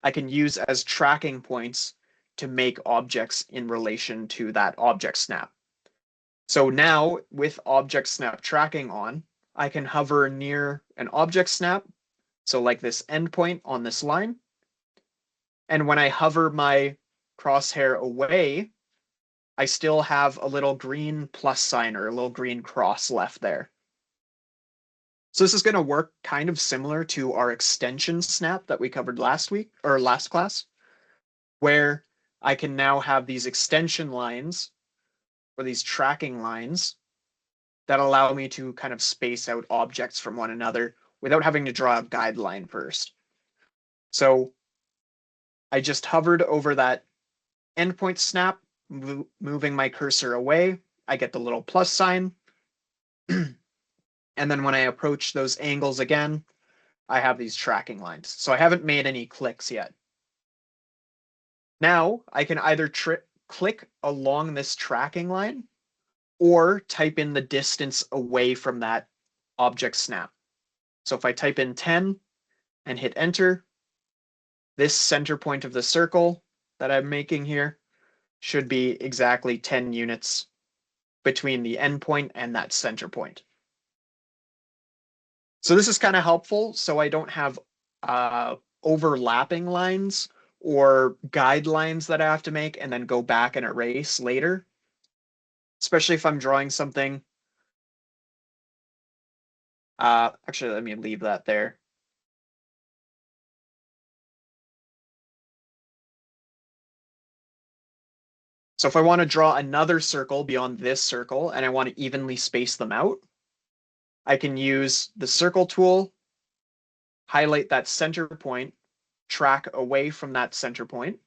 I can use as tracking points to make objects in relation to that object snap. So now with object snap tracking on, I can hover near an object snap, so like this endpoint on this line. And when I hover my crosshair away, I still have a little green plus sign or a little green cross left there. So this is going to work kind of similar to our extension snap that we covered last week or last class, where I can now have these extension lines or these tracking lines that allow me to kind of space out objects from one another without having to draw a guideline first. So I just hovered over that endpoint snap, moving my cursor away. I get the little plus sign. And then when I approach those angles again, I have these tracking lines. So I haven't made any clicks yet. Now I can either click along this tracking line or type in the distance away from that object snap. So if I type in 10 and hit enter, this center point of the circle that I'm making here should be exactly 10 units between the endpoint and that center point. So this is kind of helpful so I don't have overlapping lines or guidelines that I have to make and then go back and erase later. Especially if I'm drawing something. Actually, let me leave that there. So if I want to draw another circle beyond this circle and I want to evenly space them out, I can use the circle tool, highlight that center point, track away from that center point,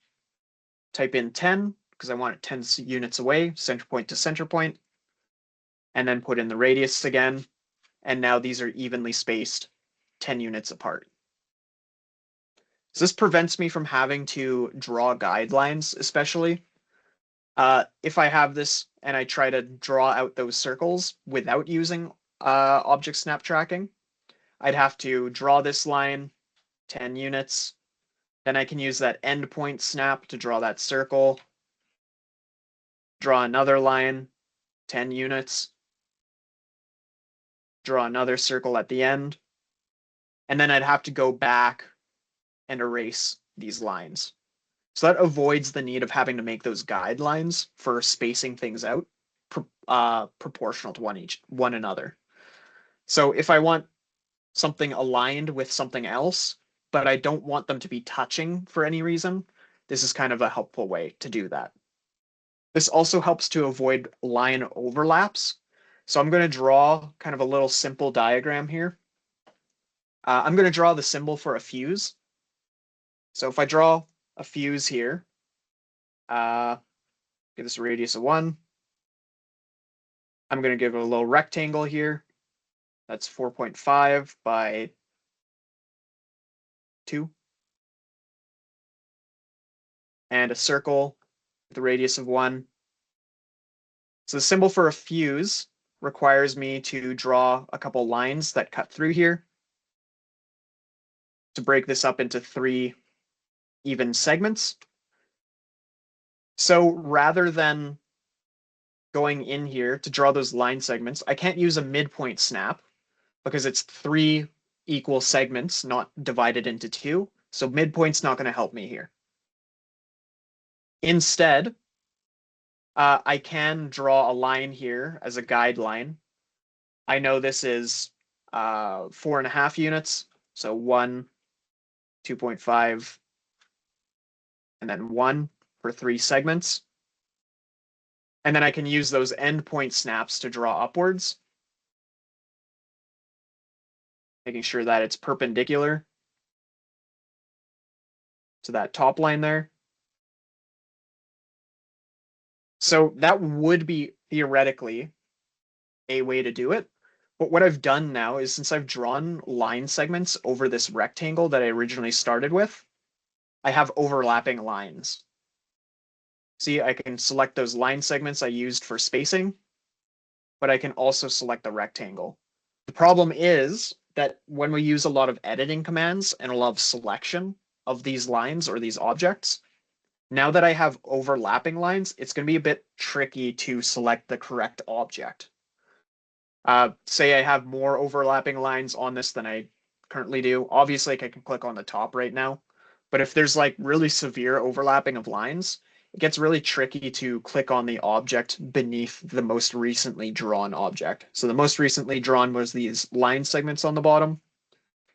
type in 10 because I want it 10 units away, center point to center point, and then put in the radius again. And now these are evenly spaced 10 units apart. So this prevents me from having to draw guidelines, especially. If I have this and I try to draw out those circles without using object snap tracking, I'd have to draw this line 10 units. Then I can use that endpoint snap to draw that circle. Draw another line 10 units. Draw another circle at the end. And then I'd have to go back and erase these lines. So that avoids the need of having to make those guidelines for spacing things out proportional to one another. So if I want something aligned with something else, but I don't want them to be touching for any reason, this is kind of a helpful way to do that. This also helps to avoid line overlaps. So I'm going to draw kind of a little simple diagram here. I'm going to draw the symbol for a fuse. So if I draw a fuse here, Give this a radius of 1. I'm going to give it a little rectangle here. That's 4.5 by 2. And a circle with a radius of 1. So the symbol for a fuse requires me to draw a couple lines that cut through here to break this up into 3 even segments. So rather than going in here to draw those line segments, I can't use a midpoint snap because it's 3 equal segments, not divided into 2. So midpoint's not going to help me here. Instead, I can draw a line here as a guideline. I know this is 4.5 units. So 1, 2.5, and then 1 for 3 segments. And then I can use those endpoint snaps to draw upwards, making sure that it's perpendicular to that top line there. So that would be theoretically a way to do it. But what I've done now is, since I've drawn line segments over this rectangle that I originally started with, I have overlapping lines. See, I can select those line segments I used for spacing, but I can also select the rectangle. The problem is that when we use a lot of editing commands and a lot of selection of these lines or these objects, now that I have overlapping lines, it's going to be a bit tricky to select the correct object. Say I have more overlapping lines on this than I currently do. Obviously, I can click on the top right now, but if there's like really severe overlapping of lines, it gets really tricky to click on the object beneath the most recently drawn object. So the most recently drawn was these line segments on the bottom.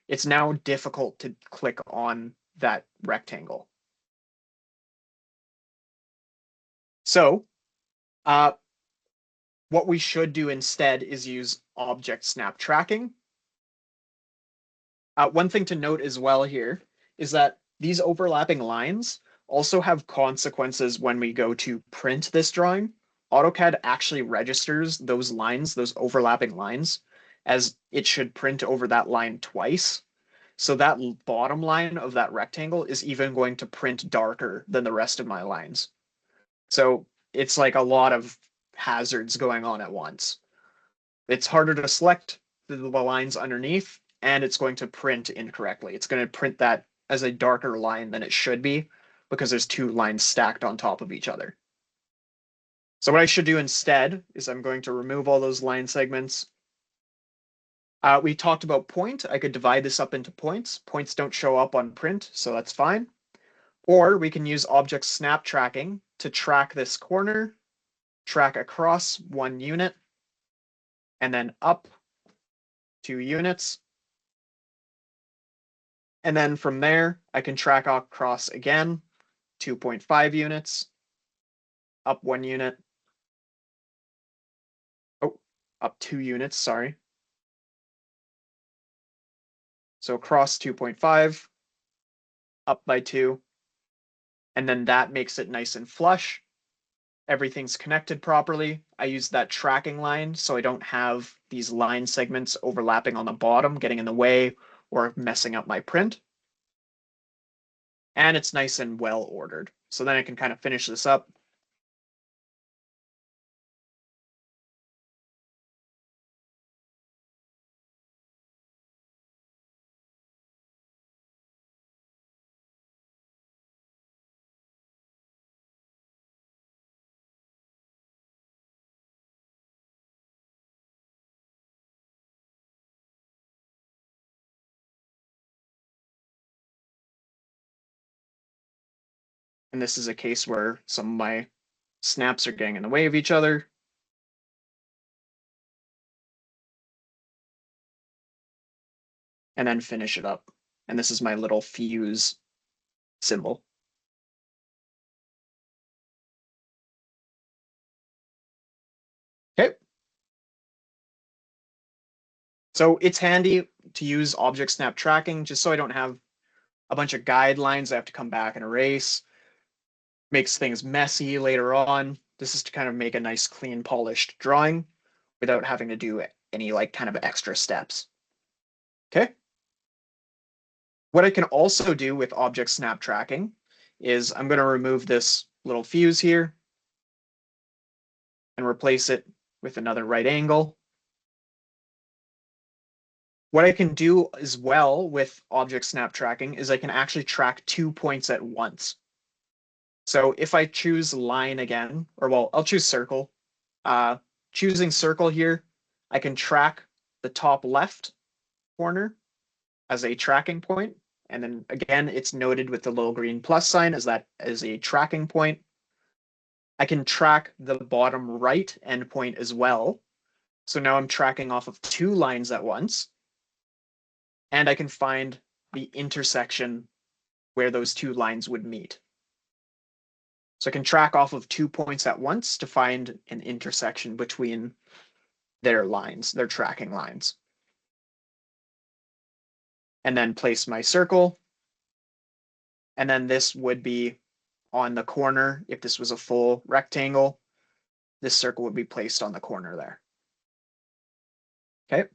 It's now difficult to click on that rectangle. So what we should do instead is use object snap tracking. One thing to note as well here is that these overlapping lines also have consequences when we go to print this drawing. AutoCAD actually registers those lines, those overlapping lines, as it should print over that line twice. So that bottom line of that rectangle is even going to print darker than the rest of my lines. So it's like a lot of hazards going on at once. It's harder to select the lines underneath, and it's going to print incorrectly. It's going to print that as a darker line than it should be because there's 2 lines stacked on top of each other. So what I should do instead is I'm going to remove all those line segments. We talked about point. I could divide this up into points. Points don't show up on print, so that's fine. Or we can use object snap tracking to track this corner, track across 1 unit, and then up 2 units. And then from there, I can track across again, 2.5 units, up 1 unit. Oh, up 2 units, sorry. So across 2.5, up by 2. And then that makes it nice and flush. Everything's connected properly. I use that tracking line so I don't have these line segments overlapping on the bottom, getting in the way or messing up my print. And it's nice and well ordered. So then I can kind of finish this up. And this is a case where some of my snaps are getting in the way of each other. And then finish it up. And this is my little fuse symbol. Okay. So it's handy to use object snap tracking just so I don't have a bunch of guidelines I have to come back and erase. makes things messy later on. This is to kind of make a nice, clean, polished drawing without having to do any like kind of extra steps. Okay. What I can also do with object snap tracking is I'm going to remove this little fuse here and replace it with another right angle. What I can do as well with object snap tracking is I can actually track 2 points at once. So if I choose line again, or well, I'll choose circle. Choosing circle here, I can track the top left corner as a tracking point. And then again, it's noted with the little green plus sign as that is a tracking point. I can track the bottom right endpoint as well. So now I'm tracking off of 2 lines at once. And I can find the intersection where those 2 lines would meet. So I can track off of 2 points at once to find an intersection between their lines, their tracking lines. And then place my circle. And then this would be on the corner. If this was a full rectangle, this circle would be placed on the corner there. Okay.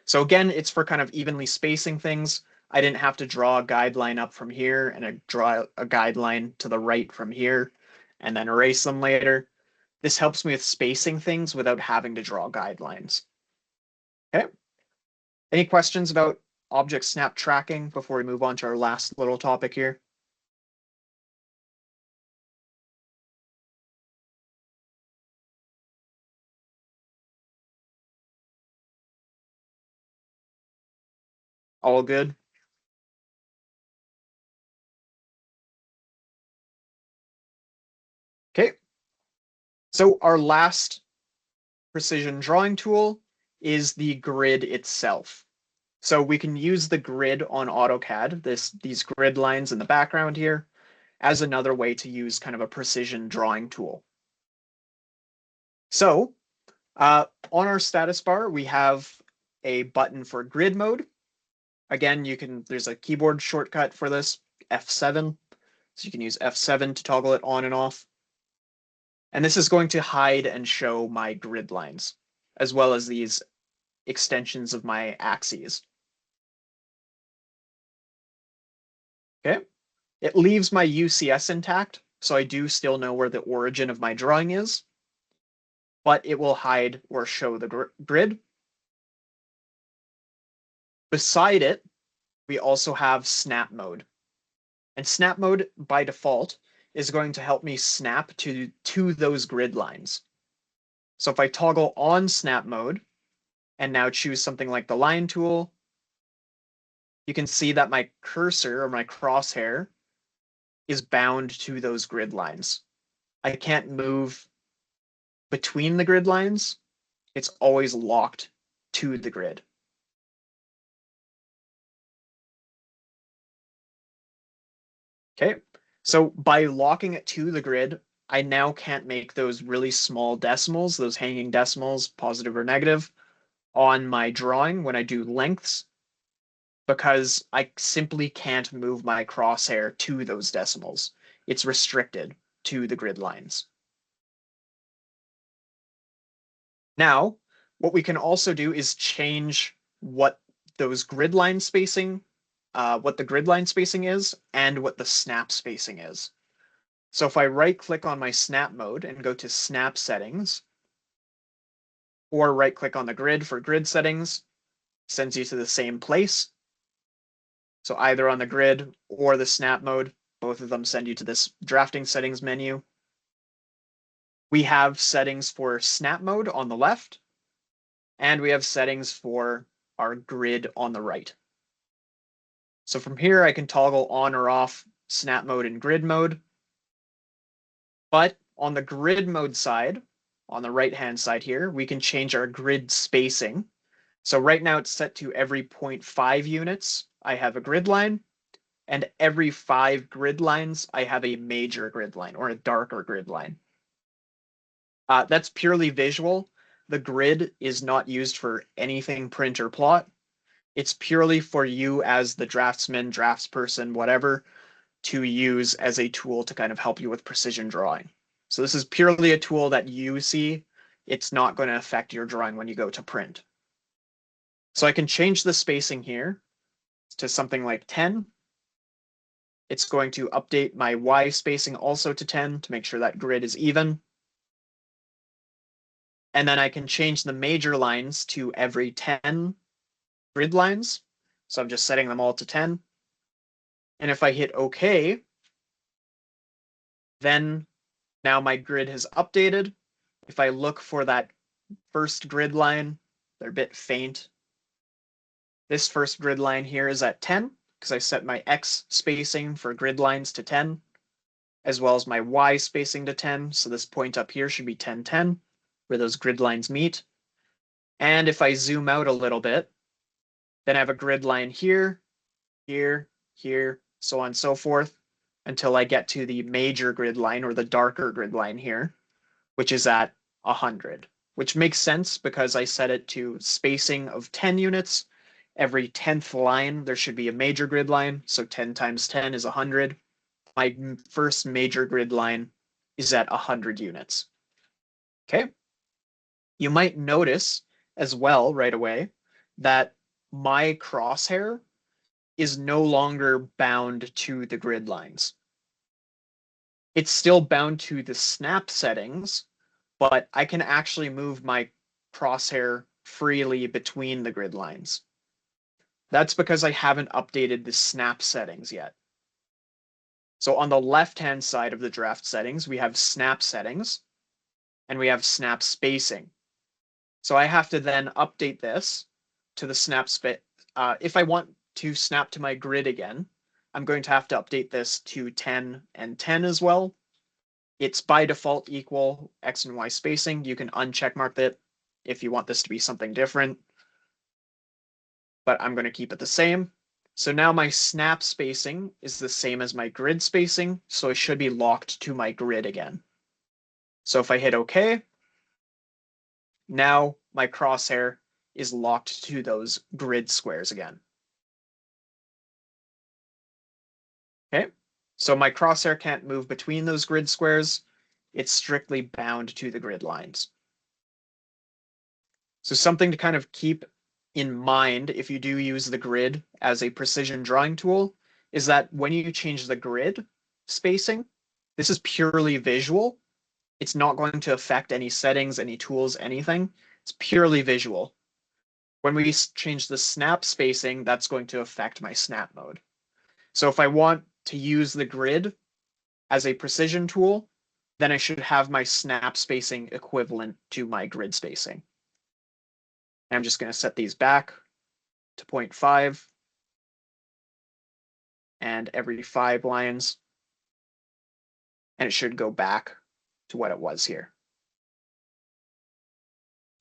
So again, it's for kind of evenly spacing things. I didn't have to draw a guideline up from here and I draw a guideline to the right from here and then erase them later. This helps me with spacing things without having to draw guidelines. Okay. Any questions about object snap tracking before we move on to our last little topic here? All good? Okay. So our last precision drawing tool is the grid itself. So we can use the grid on AutoCAD, these grid lines in the background here, as another way to use kind of a precision drawing tool. So on our status bar, we have a button for grid mode. Again, there's a keyboard shortcut for this, F7. So you can use F7 to toggle it on and off. And this is going to hide and show my grid lines, as well as these extensions of my axes. Okay. It leaves my UCS intact, so I do still know where the origin of my drawing is, but it will hide or show the grid. Beside it, we also have snap mode. And snap mode, by default, is going to help me snap to those grid lines. So if I toggle on snap mode, and now choose something like the line tool, you can see that my cursor or my crosshair is bound to those grid lines. I can't move between the grid lines. It's always locked to the grid. Okay, so by locking it to the grid, I now can't make those really small decimals, those hanging decimals, positive or negative, on my drawing when I do lengths, because I simply can't move my crosshair to those decimals. It's restricted to the grid lines. Now, what we can also do is change what those grid line spacing, what the grid line spacing is and what the snap spacing is. So if I right click on my snap mode and go to snap settings, or right click on the grid for grid settings, sends you to the same place. So either on the grid or the snap mode, both of them send you to this drafting settings menu. We have settings for snap mode on the left, and we have settings for our grid on the right. So from here, I can toggle on or off snap mode and grid mode. But on the grid mode side, on the right-hand side here, we can change our grid spacing. So right now it's set to every 0.5 units, I have a grid line, and every 5 grid lines, I have a major grid line or a darker grid line. That's purely visual. The grid is not used for anything print or plot. It's purely for you as the draftsman, draftsperson, whatever, to use as a tool to kind of help you with precision drawing. So this is purely a tool that you see. It's not going to affect your drawing when you go to print. So I can change the spacing here to something like 10. It's going to update my Y spacing also to 10 to make sure that grid is even. And then I can change the major lines to every 10 grid lines. So I'm just setting them all to 10. And if I hit OK, then now my grid has updated. If I look for that first grid line, they're a bit faint. This first grid line here is at 10 because I set my X spacing for grid lines to 10, as well as my Y spacing to 10. So this point up here should be 10, 10, where those grid lines meet. And if I zoom out a little bit, then I have a grid line here, here, here, so on and so forth, until I get to the major grid line or the darker grid line here, which is at 100, which makes sense because I set it to spacing of 10 units. Every 10th line, there should be a major grid line. So 10 times 10 is 100. My first major grid line is at 100 units. Okay. You might notice as well right away that my crosshair is no longer bound to the grid lines. It's still bound to the snap settings, but I can actually move my crosshair freely between the grid lines. That's because I haven't updated the snap settings yet. So on the left-hand side of the draft settings, we have snap settings and we have snap spacing. So I have to then update this to the snap if I want to snap to my grid again, I'm going to have to update this to 10 and 10 as well. It's by default equal X and Y spacing. You can uncheck mark it if you want this to be something different, but I'm going to keep it the same. So now my snap spacing is the same as my grid spacing, so it should be locked to my grid again. So if I hit OK, now my crosshair is locked to those grid squares again. Okay, so my crosshair can't move between those grid squares. It's strictly bound to the grid lines. So something to kind of keep in mind if you do use the grid as a precision drawing tool is that when you change the grid spacing, this is purely visual. It's not going to affect any settings, any tools, anything. It's purely visual. When we change the snap spacing, that's going to affect my snap mode. So if I want to use the grid as a precision tool, then I should have my snap spacing equivalent to my grid spacing. I'm just going to set these back to 0.5 and every 5 lines, and it should go back to what it was here.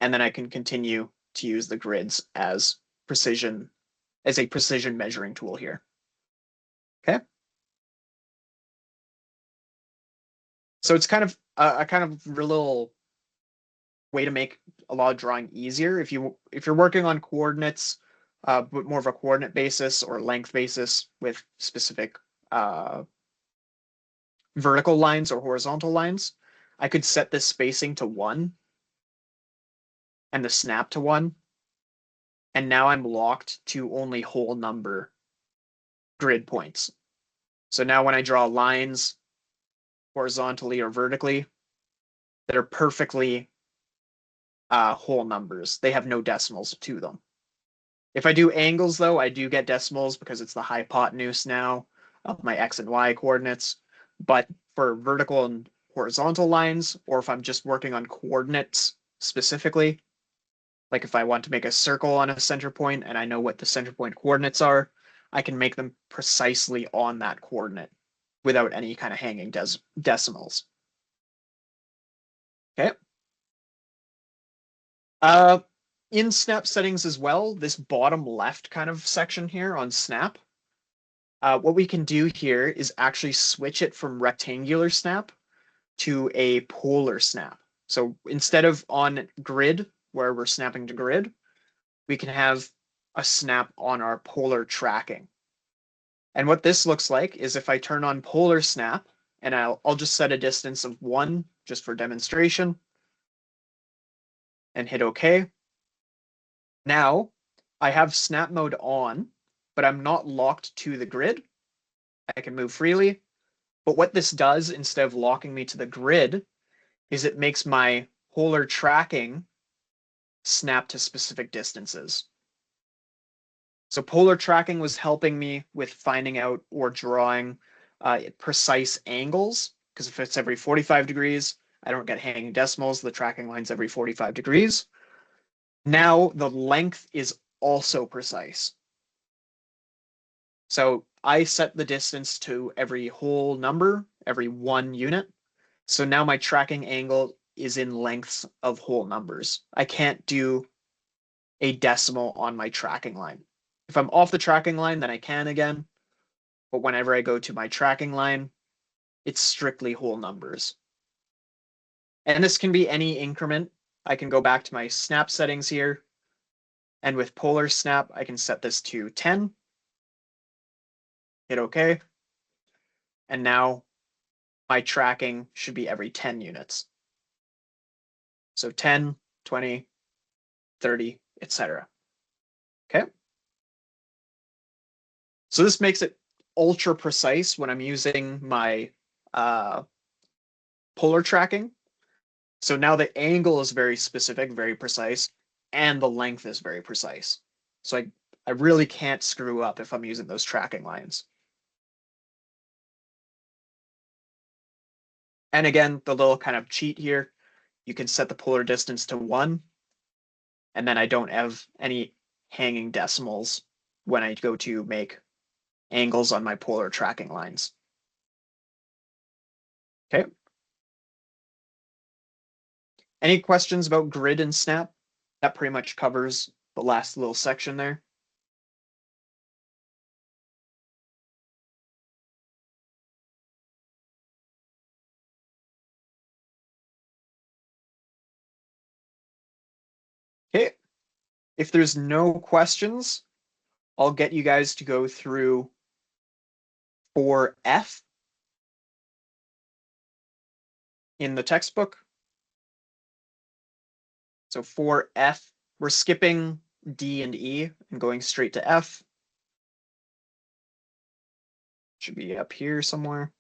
And then I can continue to use the grids as a precision measuring tool here. Okay. So it's kind of a little way to make a lot of drawing easier. If you're working on coordinates, but more of a coordinate basis or length basis with specific vertical lines or horizontal lines, I could set this spacing to 1 and the snap to 1. And now I'm locked to only whole number grid points. So now when I draw lines horizontally or vertically that are perfectly whole numbers, they have no decimals to them. If I do angles, though, I do get decimals because it's the hypotenuse now of my X and Y coordinates. But for vertical and horizontal lines, or if I'm just working on coordinates specifically, like if I want to make a circle on a center point and I know what the center point coordinates are, I can make them precisely on that coordinate without any kind of hanging decimals. Okay. In snap settings as well, this bottom left kind of section here on snap, what we can do here is actually switch it from rectangular snap to a polar snap. So instead of on grid, where we're snapping to grid, we can have a snap on our polar tracking. And what this looks like is if I turn on polar snap, and I'll just set a distance of 1 just for demonstration, and hit OK. Now I have snap mode on, but I'm not locked to the grid. I can move freely. But what this does, instead of locking me to the grid, is it makes my polar tracking snap to specific distances. So polar tracking was helping me with finding out or drawing precise angles, because if it's every 45 degrees, I don't get hanging decimals. The tracking line's every 45 degrees. Now the length is also precise. So I set the distance to every whole number, every 1 unit. So now my tracking angle is in lengths of whole numbers. I can't do a decimal on my tracking line. If I'm off the tracking line, then I can again. But whenever I go to my tracking line, it's strictly whole numbers. And this can be any increment. I can go back to my snap settings here. And with polar snap, I can set this to 10. Hit OK. And now my tracking should be every 10 units. So 10, 20, 30, etc. Okay. So this makes it ultra precise when I'm using my polar tracking. So now the angle is very specific, very precise, and the length is very precise. So I really can't screw up if I'm using those tracking lines. And again, the little kind of cheat here, you can set the polar distance to 1, and then I don't have any hanging decimals when I go to make angles on my polar tracking lines. Okay. Any questions about grid and snap? That pretty much covers the last little section there. Okay. If there's no questions, I'll get you guys to go through 4F in the textbook. So 4F, we're skipping D and E and going straight to F. Should be up here somewhere.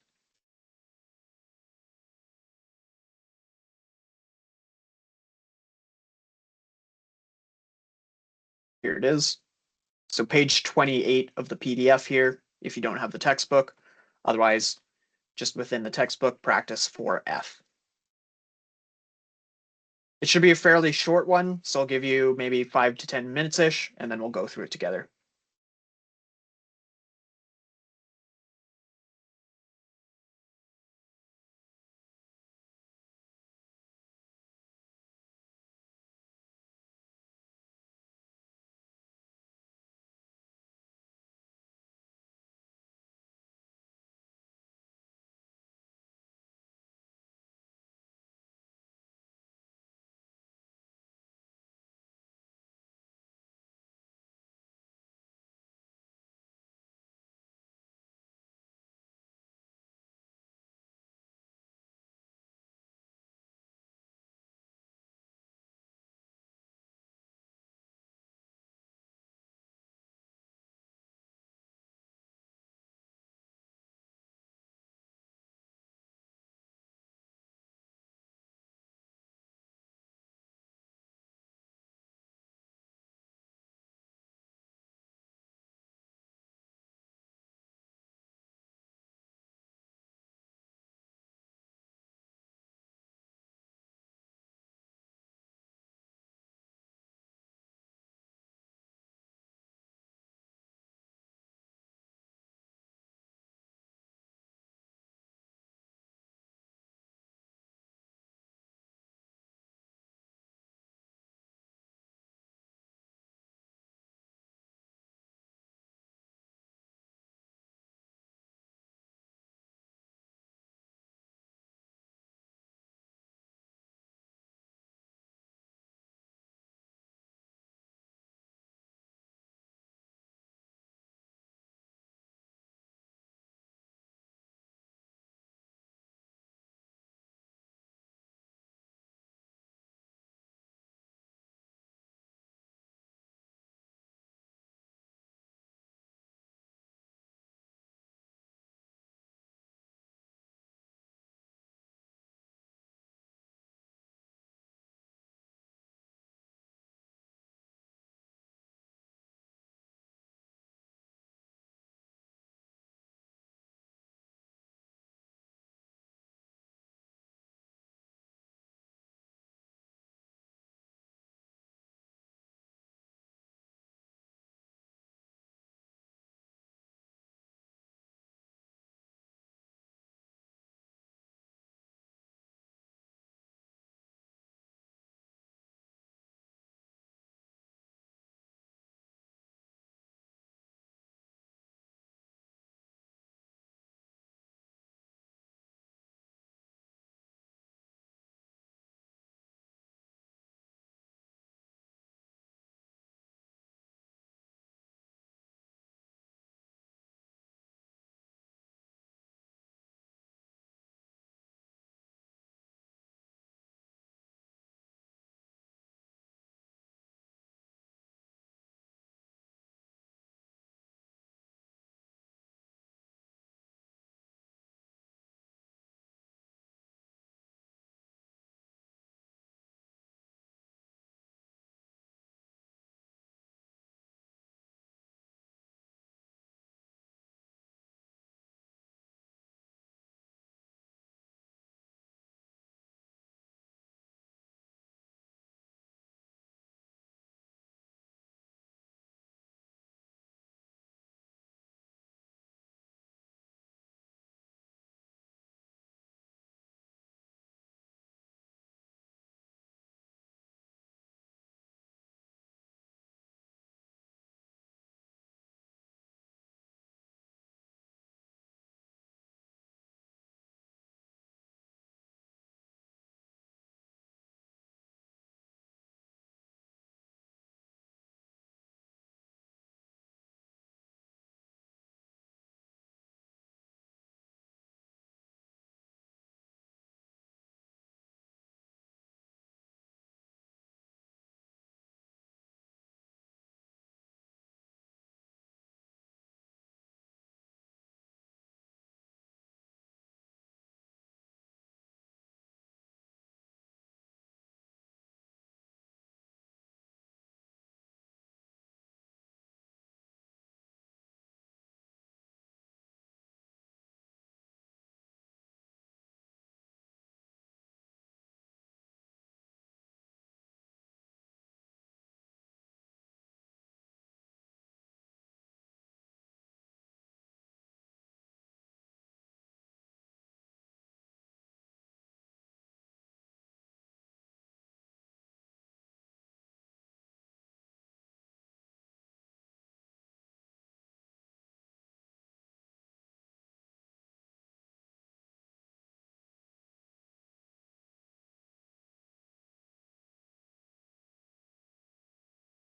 Here it is. So page 28 of the PDF here, if you don't have the textbook. Otherwise, just within the textbook, practice 4F. It should be a fairly short one, so I'll give you maybe 5 to 10 minutes-ish, and then we'll go through it together.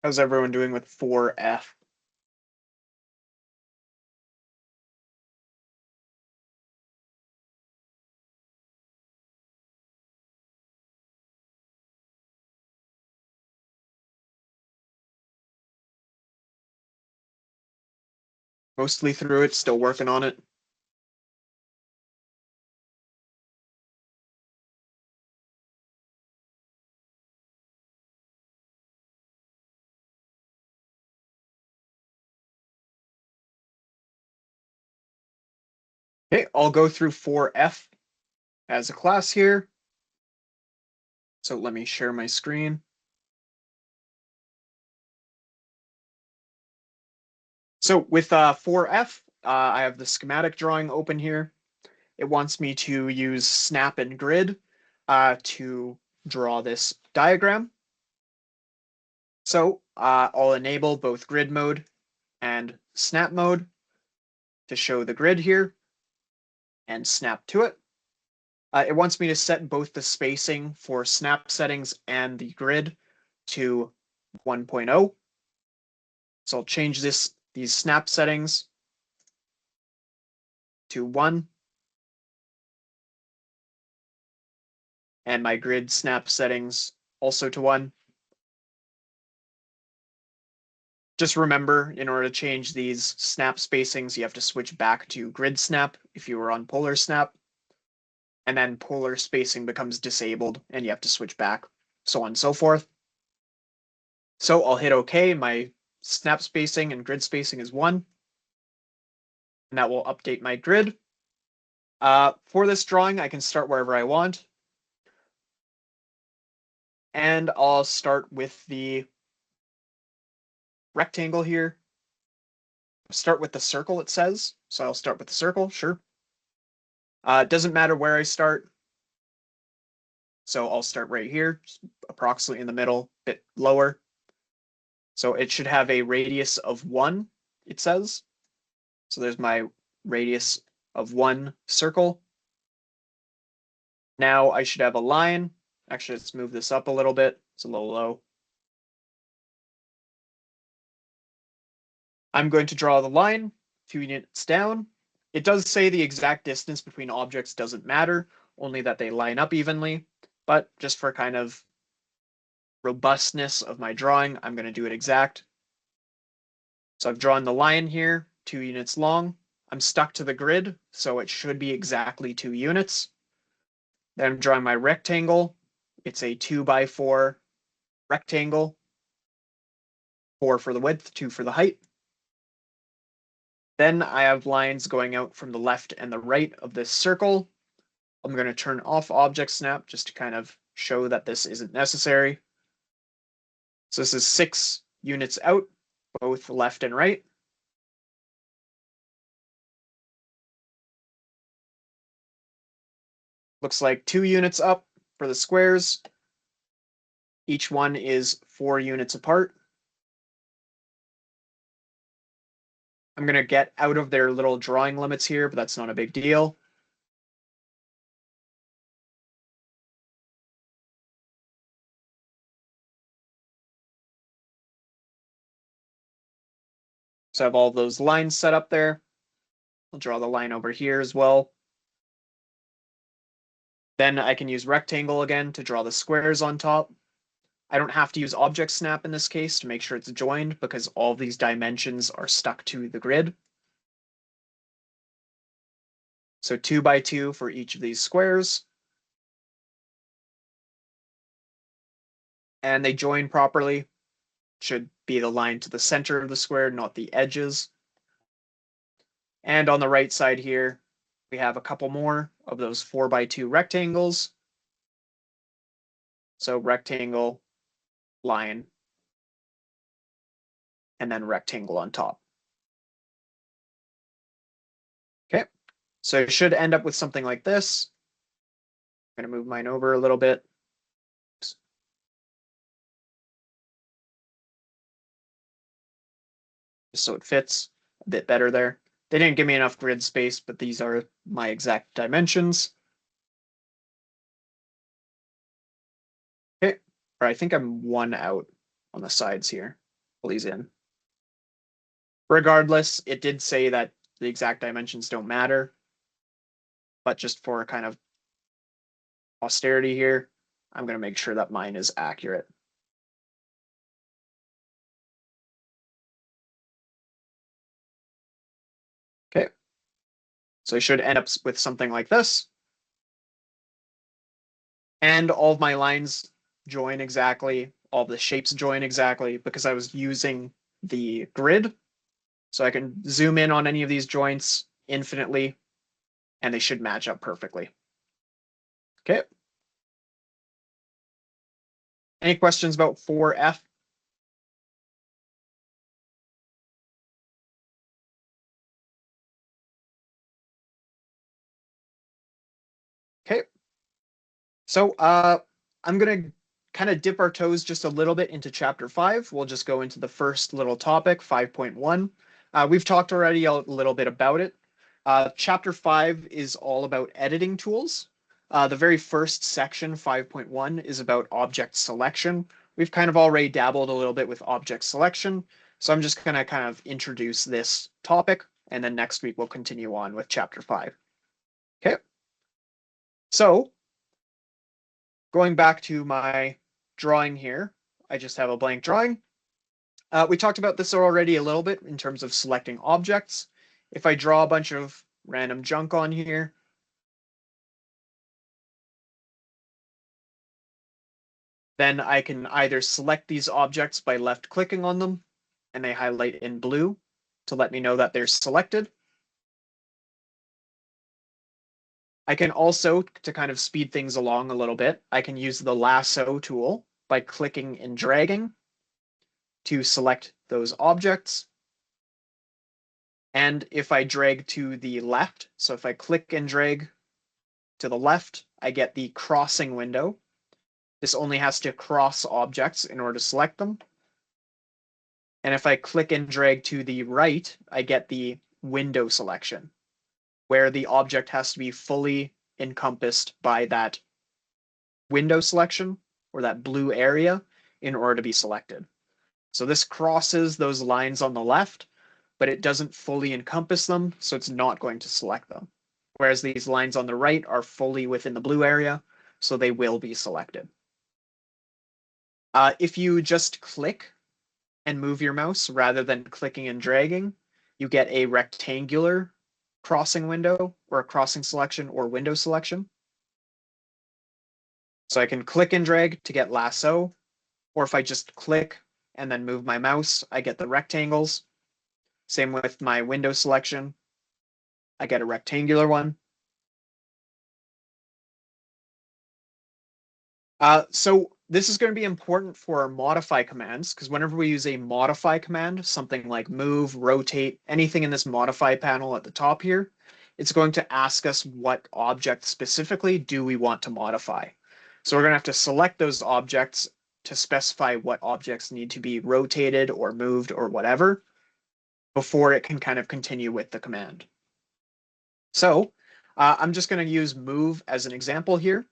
How's everyone doing with 4F? Mostly through it, still working on it. Okay, I'll go through 4F as a class here. So let me share my screen. So with 4F, I have the schematic drawing open here. It wants me to use snap and grid to draw this diagram. So I'll enable both grid mode and snap mode to show the grid here and snap to it. It wants me to set both the spacing for snap settings and the grid to 1.0. So I'll change these snap settings to 1. And my grid snap settings also to 1. Just remember, in order to change these snap spacings, you have to switch back to grid snap if you were on polar snap. And then polar spacing becomes disabled and you have to switch back, so on and so forth. So I'll hit OK. My snap spacing and grid spacing is 1. And that will update my grid. For this drawing, I can start wherever I want. And I'll start with the rectangle here. Start with the circle, it says. So I'll start with the circle, sure. It doesn't matter where I start. So I'll start right here, just approximately in the middle, a bit lower. So it should have a radius of 1, it says. So there's my radius of 1 circle. Now I should have a line. Actually, let's move this up a little bit. It's a little low. I'm going to draw the line 2 units down. It does say the exact distance between objects doesn't matter, only that they line up evenly. But just for kind of robustness of my drawing, I'm going to do it exact. So I've drawn the line here, 2 units long. I'm stuck to the grid, so it should be exactly 2 units. Then I'm drawing my rectangle. It's a 2x4 rectangle. 4 for the width, 2 for the height. Then I have lines going out from the left and the right of this circle. I'm going to turn off object snap just to kind of show that this isn't necessary. So this is 6 units out, both left and right. Looks like 2 units up for the squares. Each one is 4 units apart. I'm going to get out of their little drawing limits here, but that's not a big deal. So I have all those lines set up there. I'll draw the line over here as well. Then I can use rectangle again to draw the squares on top. I don't have to use object snap in this case to make sure it's joined because all of these dimensions are stuck to the grid. So 2x2 for each of these squares. And they join properly. Should be the line to the center of the square, not the edges. And on the right side here, we have a couple more of those 4x2 rectangles. So rectangle, line, and then rectangle on top. Okay, so it should end up with something like this. I'm going to move mine over a little bit. Just so it fits a bit better there. They didn't give me enough grid space, but these are my exact dimensions. Okay, or I think I'm 1 out on the sides here. pull these in. Regardless, it did say that the exact dimensions don't matter, but just for kind of austerity here, I'm going to make sure that mine is accurate. Okay, so I should end up with something like this. And all of my lines join exactly, all the shapes join exactly because I was using the grid. So I can zoom in on any of these joints infinitely, and they should match up perfectly. Okay. Any questions about 4F? Okay. So I'm going to kind of dip our toes just a little bit into chapter 5. We'll just go into the first little topic, 5.1. We've talked already a little bit about it. Chapter 5 is all about editing tools. The very first section, 5.1, is about object selection. We've kind of already dabbled a little bit with object selection, so I'm just going to kind of introduce this topic, and then next week we'll continue on with chapter 5. Okay. So going back to my drawing here, I just have a blank drawing. We talked about this already a little bit in terms of selecting objects. If I draw a bunch of random junk on here, then I can either select these objects by left clicking on them, and they highlight in blue to let me know that they're selected. I can also, to kind of speed things along a little bit, I can use the Lasso tool by clicking and dragging to select those objects. And if I drag to the left, so if I click and drag to the left, I get the crossing window. This only has to cross objects in order to select them. And if I click and drag to the right, I get the window selection, where the object has to be fully encompassed by that window selection or that blue area in order to be selected. So this crosses those lines on the left, but it doesn't fully encompass them, so it's not going to select them. Whereas these lines on the right are fully within the blue area, so they will be selected. If you just click and move your mouse rather than clicking and dragging, you get a rectangular crossing window or a crossing selection or window selection. So I can click and drag to get lasso, or if I just click and then move my mouse, I get the rectangles. Same with my window selection. I get a rectangular one. So this is going to be important for our modify commands, because whenever we use a modify command, something like move, rotate, anything in this modify panel at the top here, it's going to ask us what object specifically do we want to modify. So we're going to have to select those objects to specify what objects need to be rotated or moved or whatever before it can kind of continue with the command. So I'm just going to use move as an example here.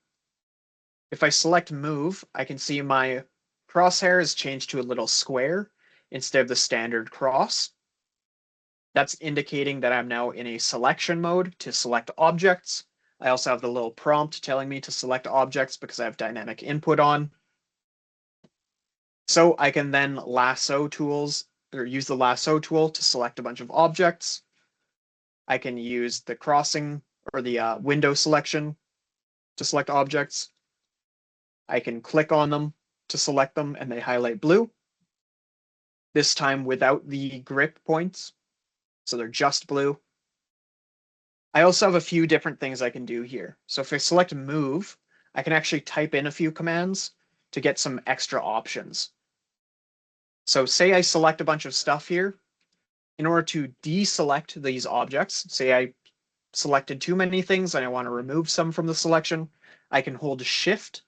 If I select move, I can see my crosshair is changed to a little square instead of the standard cross. That's indicating that I'm now in a selection mode to select objects. I also have the little prompt telling me to select objects because I have dynamic input on. So I can then lasso tools or use the lasso tool to select a bunch of objects. I can use the crossing or the window selection to select objects. I can click on them to select them and they highlight blue. This time without the grip points, so they're just blue. I also have a few different things I can do here. So if I select move, I can actually type in a few commands to get some extra options. So say I select a bunch of stuff here. In order to deselect these objects, say I selected too many things and I want to remove some from the selection, I can hold Shift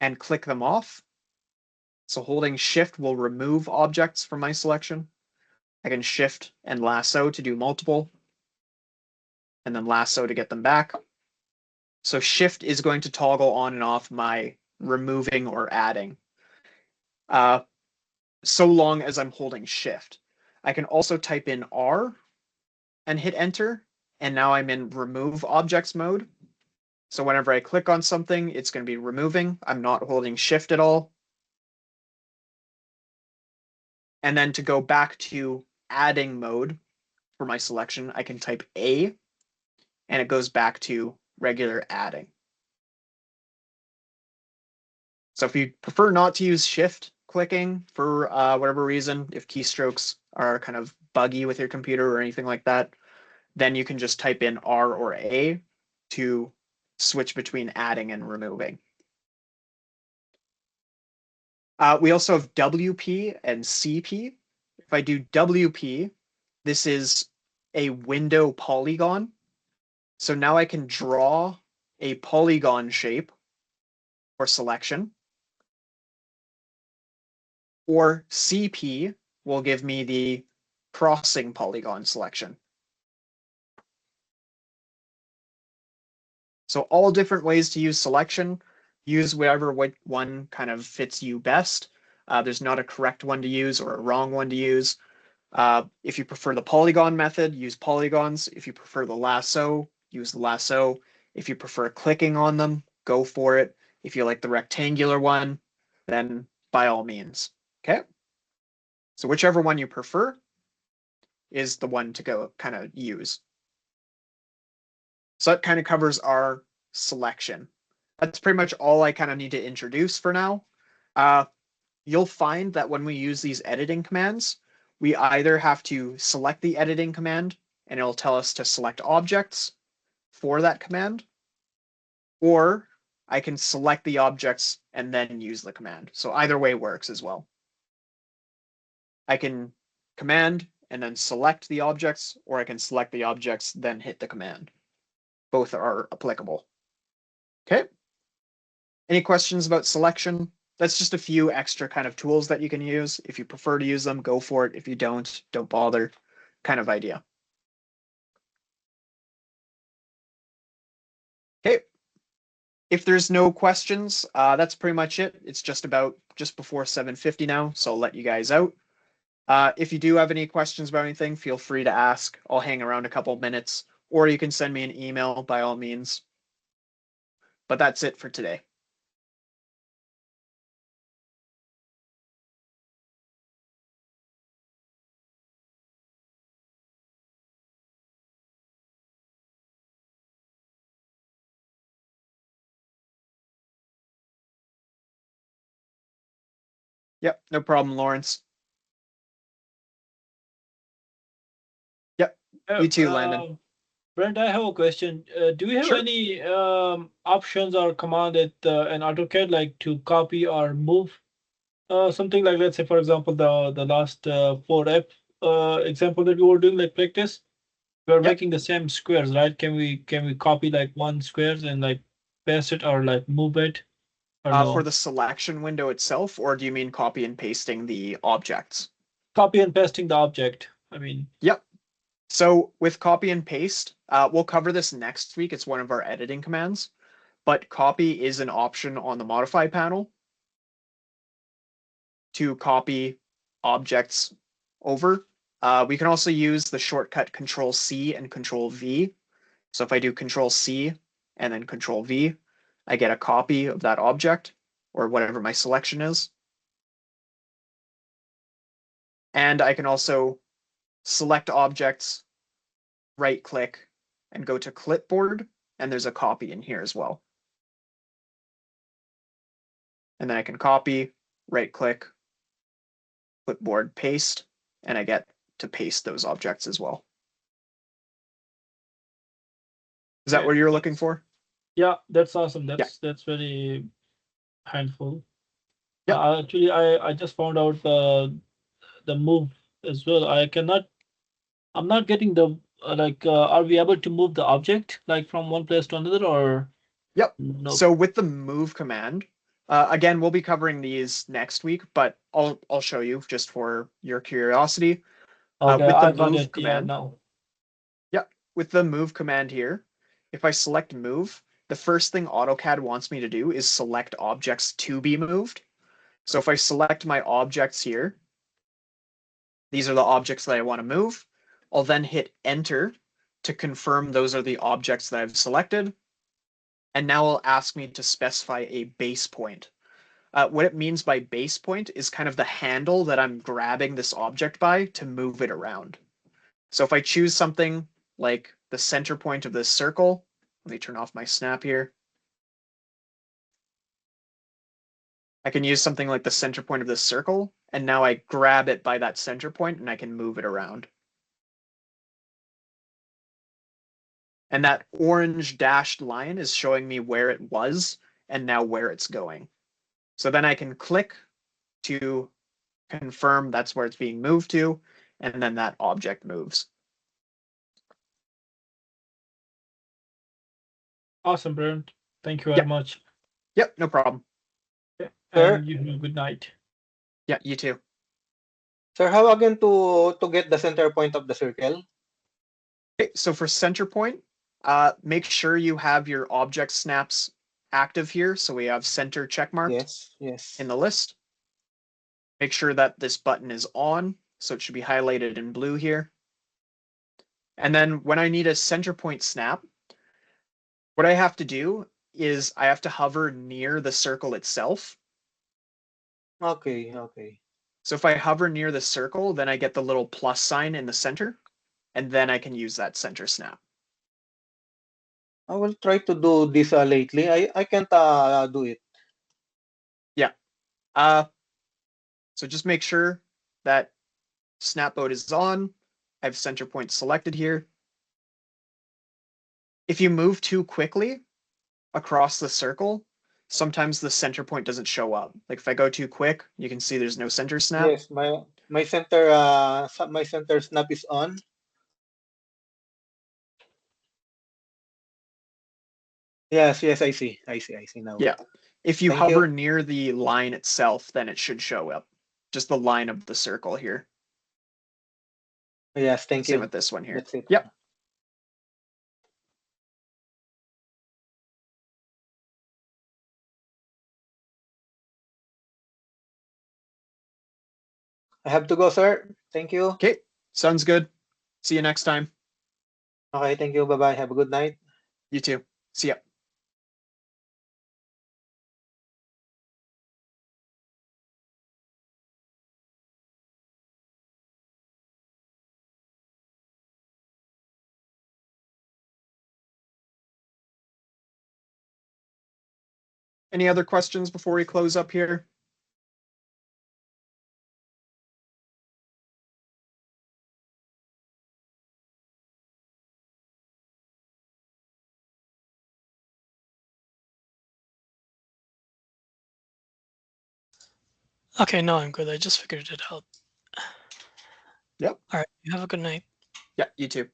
and click them off. So holding Shift will remove objects from my selection. I can Shift and lasso to do multiple, and then lasso to get them back. So Shift is going to toggle on and off my removing or adding. so long as I'm holding shift. I can also type in R and hit enter, and now I'm in remove objects mode. So whenever I click on something, it's going to be removing. I'm not holding shift at all. And then to go back to adding mode for my selection, I can type A, and it goes back to regular adding. So if you prefer not to use shift clicking for whatever reason, if keystrokes are kind of buggy with your computer or anything like that, then you can just type in R or A to switch between adding and removing. We also have WP and CP. If I do WP, this is a window polygon. So now I can draw a polygon shape for selection. Or CP will give me the crossing polygon selection. So all different ways to use selection. Use whatever one kind of fits you best. There's not a correct one to use or a wrong one to use. If you prefer the polygon method, use polygons. If you prefer the lasso, use the lasso. If you prefer clicking on them, go for it. If you like the rectangular one, then by all means. Okay? So whichever one you prefer is the one to go kind of use. So that kind of covers our selection. That's pretty much all I kind of need to introduce for now. You'll find that when we use these editing commands, we either have to select the editing command and it'll tell us to select objects for that command, or I can select the objects and then use the command. So either way works as well. I can command and then select the objects, or I can select the objects, then hit the command. Both are applicable. Okay. Any questions about selection? That's just a few extra kind of tools that you can use. If you prefer to use them, go for it. If you don't bother, kind of idea. Okay. If there's no questions, that's pretty much it. It's just before 7:50 now, so I'll let you guys out. If you do have any questions about anything, feel free to ask. I'll hang around a couple minutes, or you can send me an email by all means. But that's it for today. Yep, no problem, Lawrence. Yep, you too, Landon. Brent, I have a question. Do we have Sure. any options or command at an AutoCAD like to copy or move something like, let's say, for example, the last 4F example that we were doing, like practice, we're making the same squares, right? Can we copy like one squares and like paste it or like move it? Or no? For the selection window itself, or do you mean copy and pasting the objects? Copy and pasting the object. I mean. Yep. So with copy and paste, we'll cover this next week. It's one of our editing commands, but copy is an option on the modify panel to copy objects over. We can also use the shortcut Control C and Control V. So if I do Control C and then Control V, I get a copy of that object or whatever my selection is. And I can also select objects, right click, and go to clipboard, and there's a copy in here as well. And then I can copy, right click, clipboard, paste, and I get to paste those objects as well. Is that what you're looking for? Yeah, that's awesome. That's very handful. Yeah. Actually, I just found out the move as well. I'm not getting the are we able to move the object like from one place to another, or? Yep. No. So with the move command, again, we'll be covering these next week, but I'll show you just for your curiosity. Okay, with the I got move it. command, now. Yeah, with the move command here, if I select move, the first thing AutoCAD wants me to do is select objects to be moved. So if I select my objects here, These are the objects that I want to move. I'll then hit enter to confirm those are the objects that I've selected. And now it'll ask me to specify a base point. What it means by base point is kind of the handle that I'm grabbing this object by to move it around. So if I choose something like the center point of this circle, let me turn off my snap here. I can use something like the center point of this circle, and now I grab it by that center point and I can move it around. And that orange dashed line is showing me where it was and now where it's going. So then I can click to confirm that's where it's being moved to, and then that object moves. Awesome, Brian. Thank you very much. Yep, no problem. Sir? And you have a good night. Yeah, you too. Sir, how again to get the center point of the circle? Okay, so for center point, make sure you have your object snaps active here. So we have center checkmarked Yes, yes. in the list. Make sure that this button is on, so it should be highlighted in blue here. And then when I need a center point snap, what I have to do is I have to hover near the circle itself. Okay, okay. So if I hover near the circle, then I get the little plus sign in the center, and then I can use that center snap. I will try to do this lately. I can't do it. Yeah. So just make sure that snap mode is on. I have center point selected here. If you move too quickly across the circle, sometimes the center point doesn't show up. Like if I go too quick, you can see there's no center snap. Yes, my center snap is on. Yes, yes, I see now. Yeah. If you Thank hover you. near the line itself, then it should show up. Just the line of the circle here. Yes, thank Same you. with this one here. That's it. Yep. I have to go, sir. Thank you. Okay, sounds good. See you next time. Okay, thank you. Bye-bye. Have a good night. You too. See ya. Any other questions before we close up here? Okay, no, I'm good. I just figured it out. Yep. All right. You have a good night. Yeah, you too.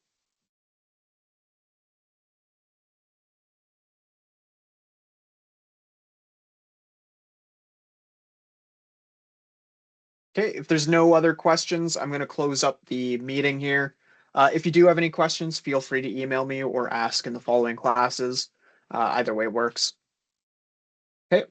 Okay, if there's no other questions, I'm going to close up the meeting here. If you do have any questions, feel free to email me or ask in the following classes. Either way works. Okay.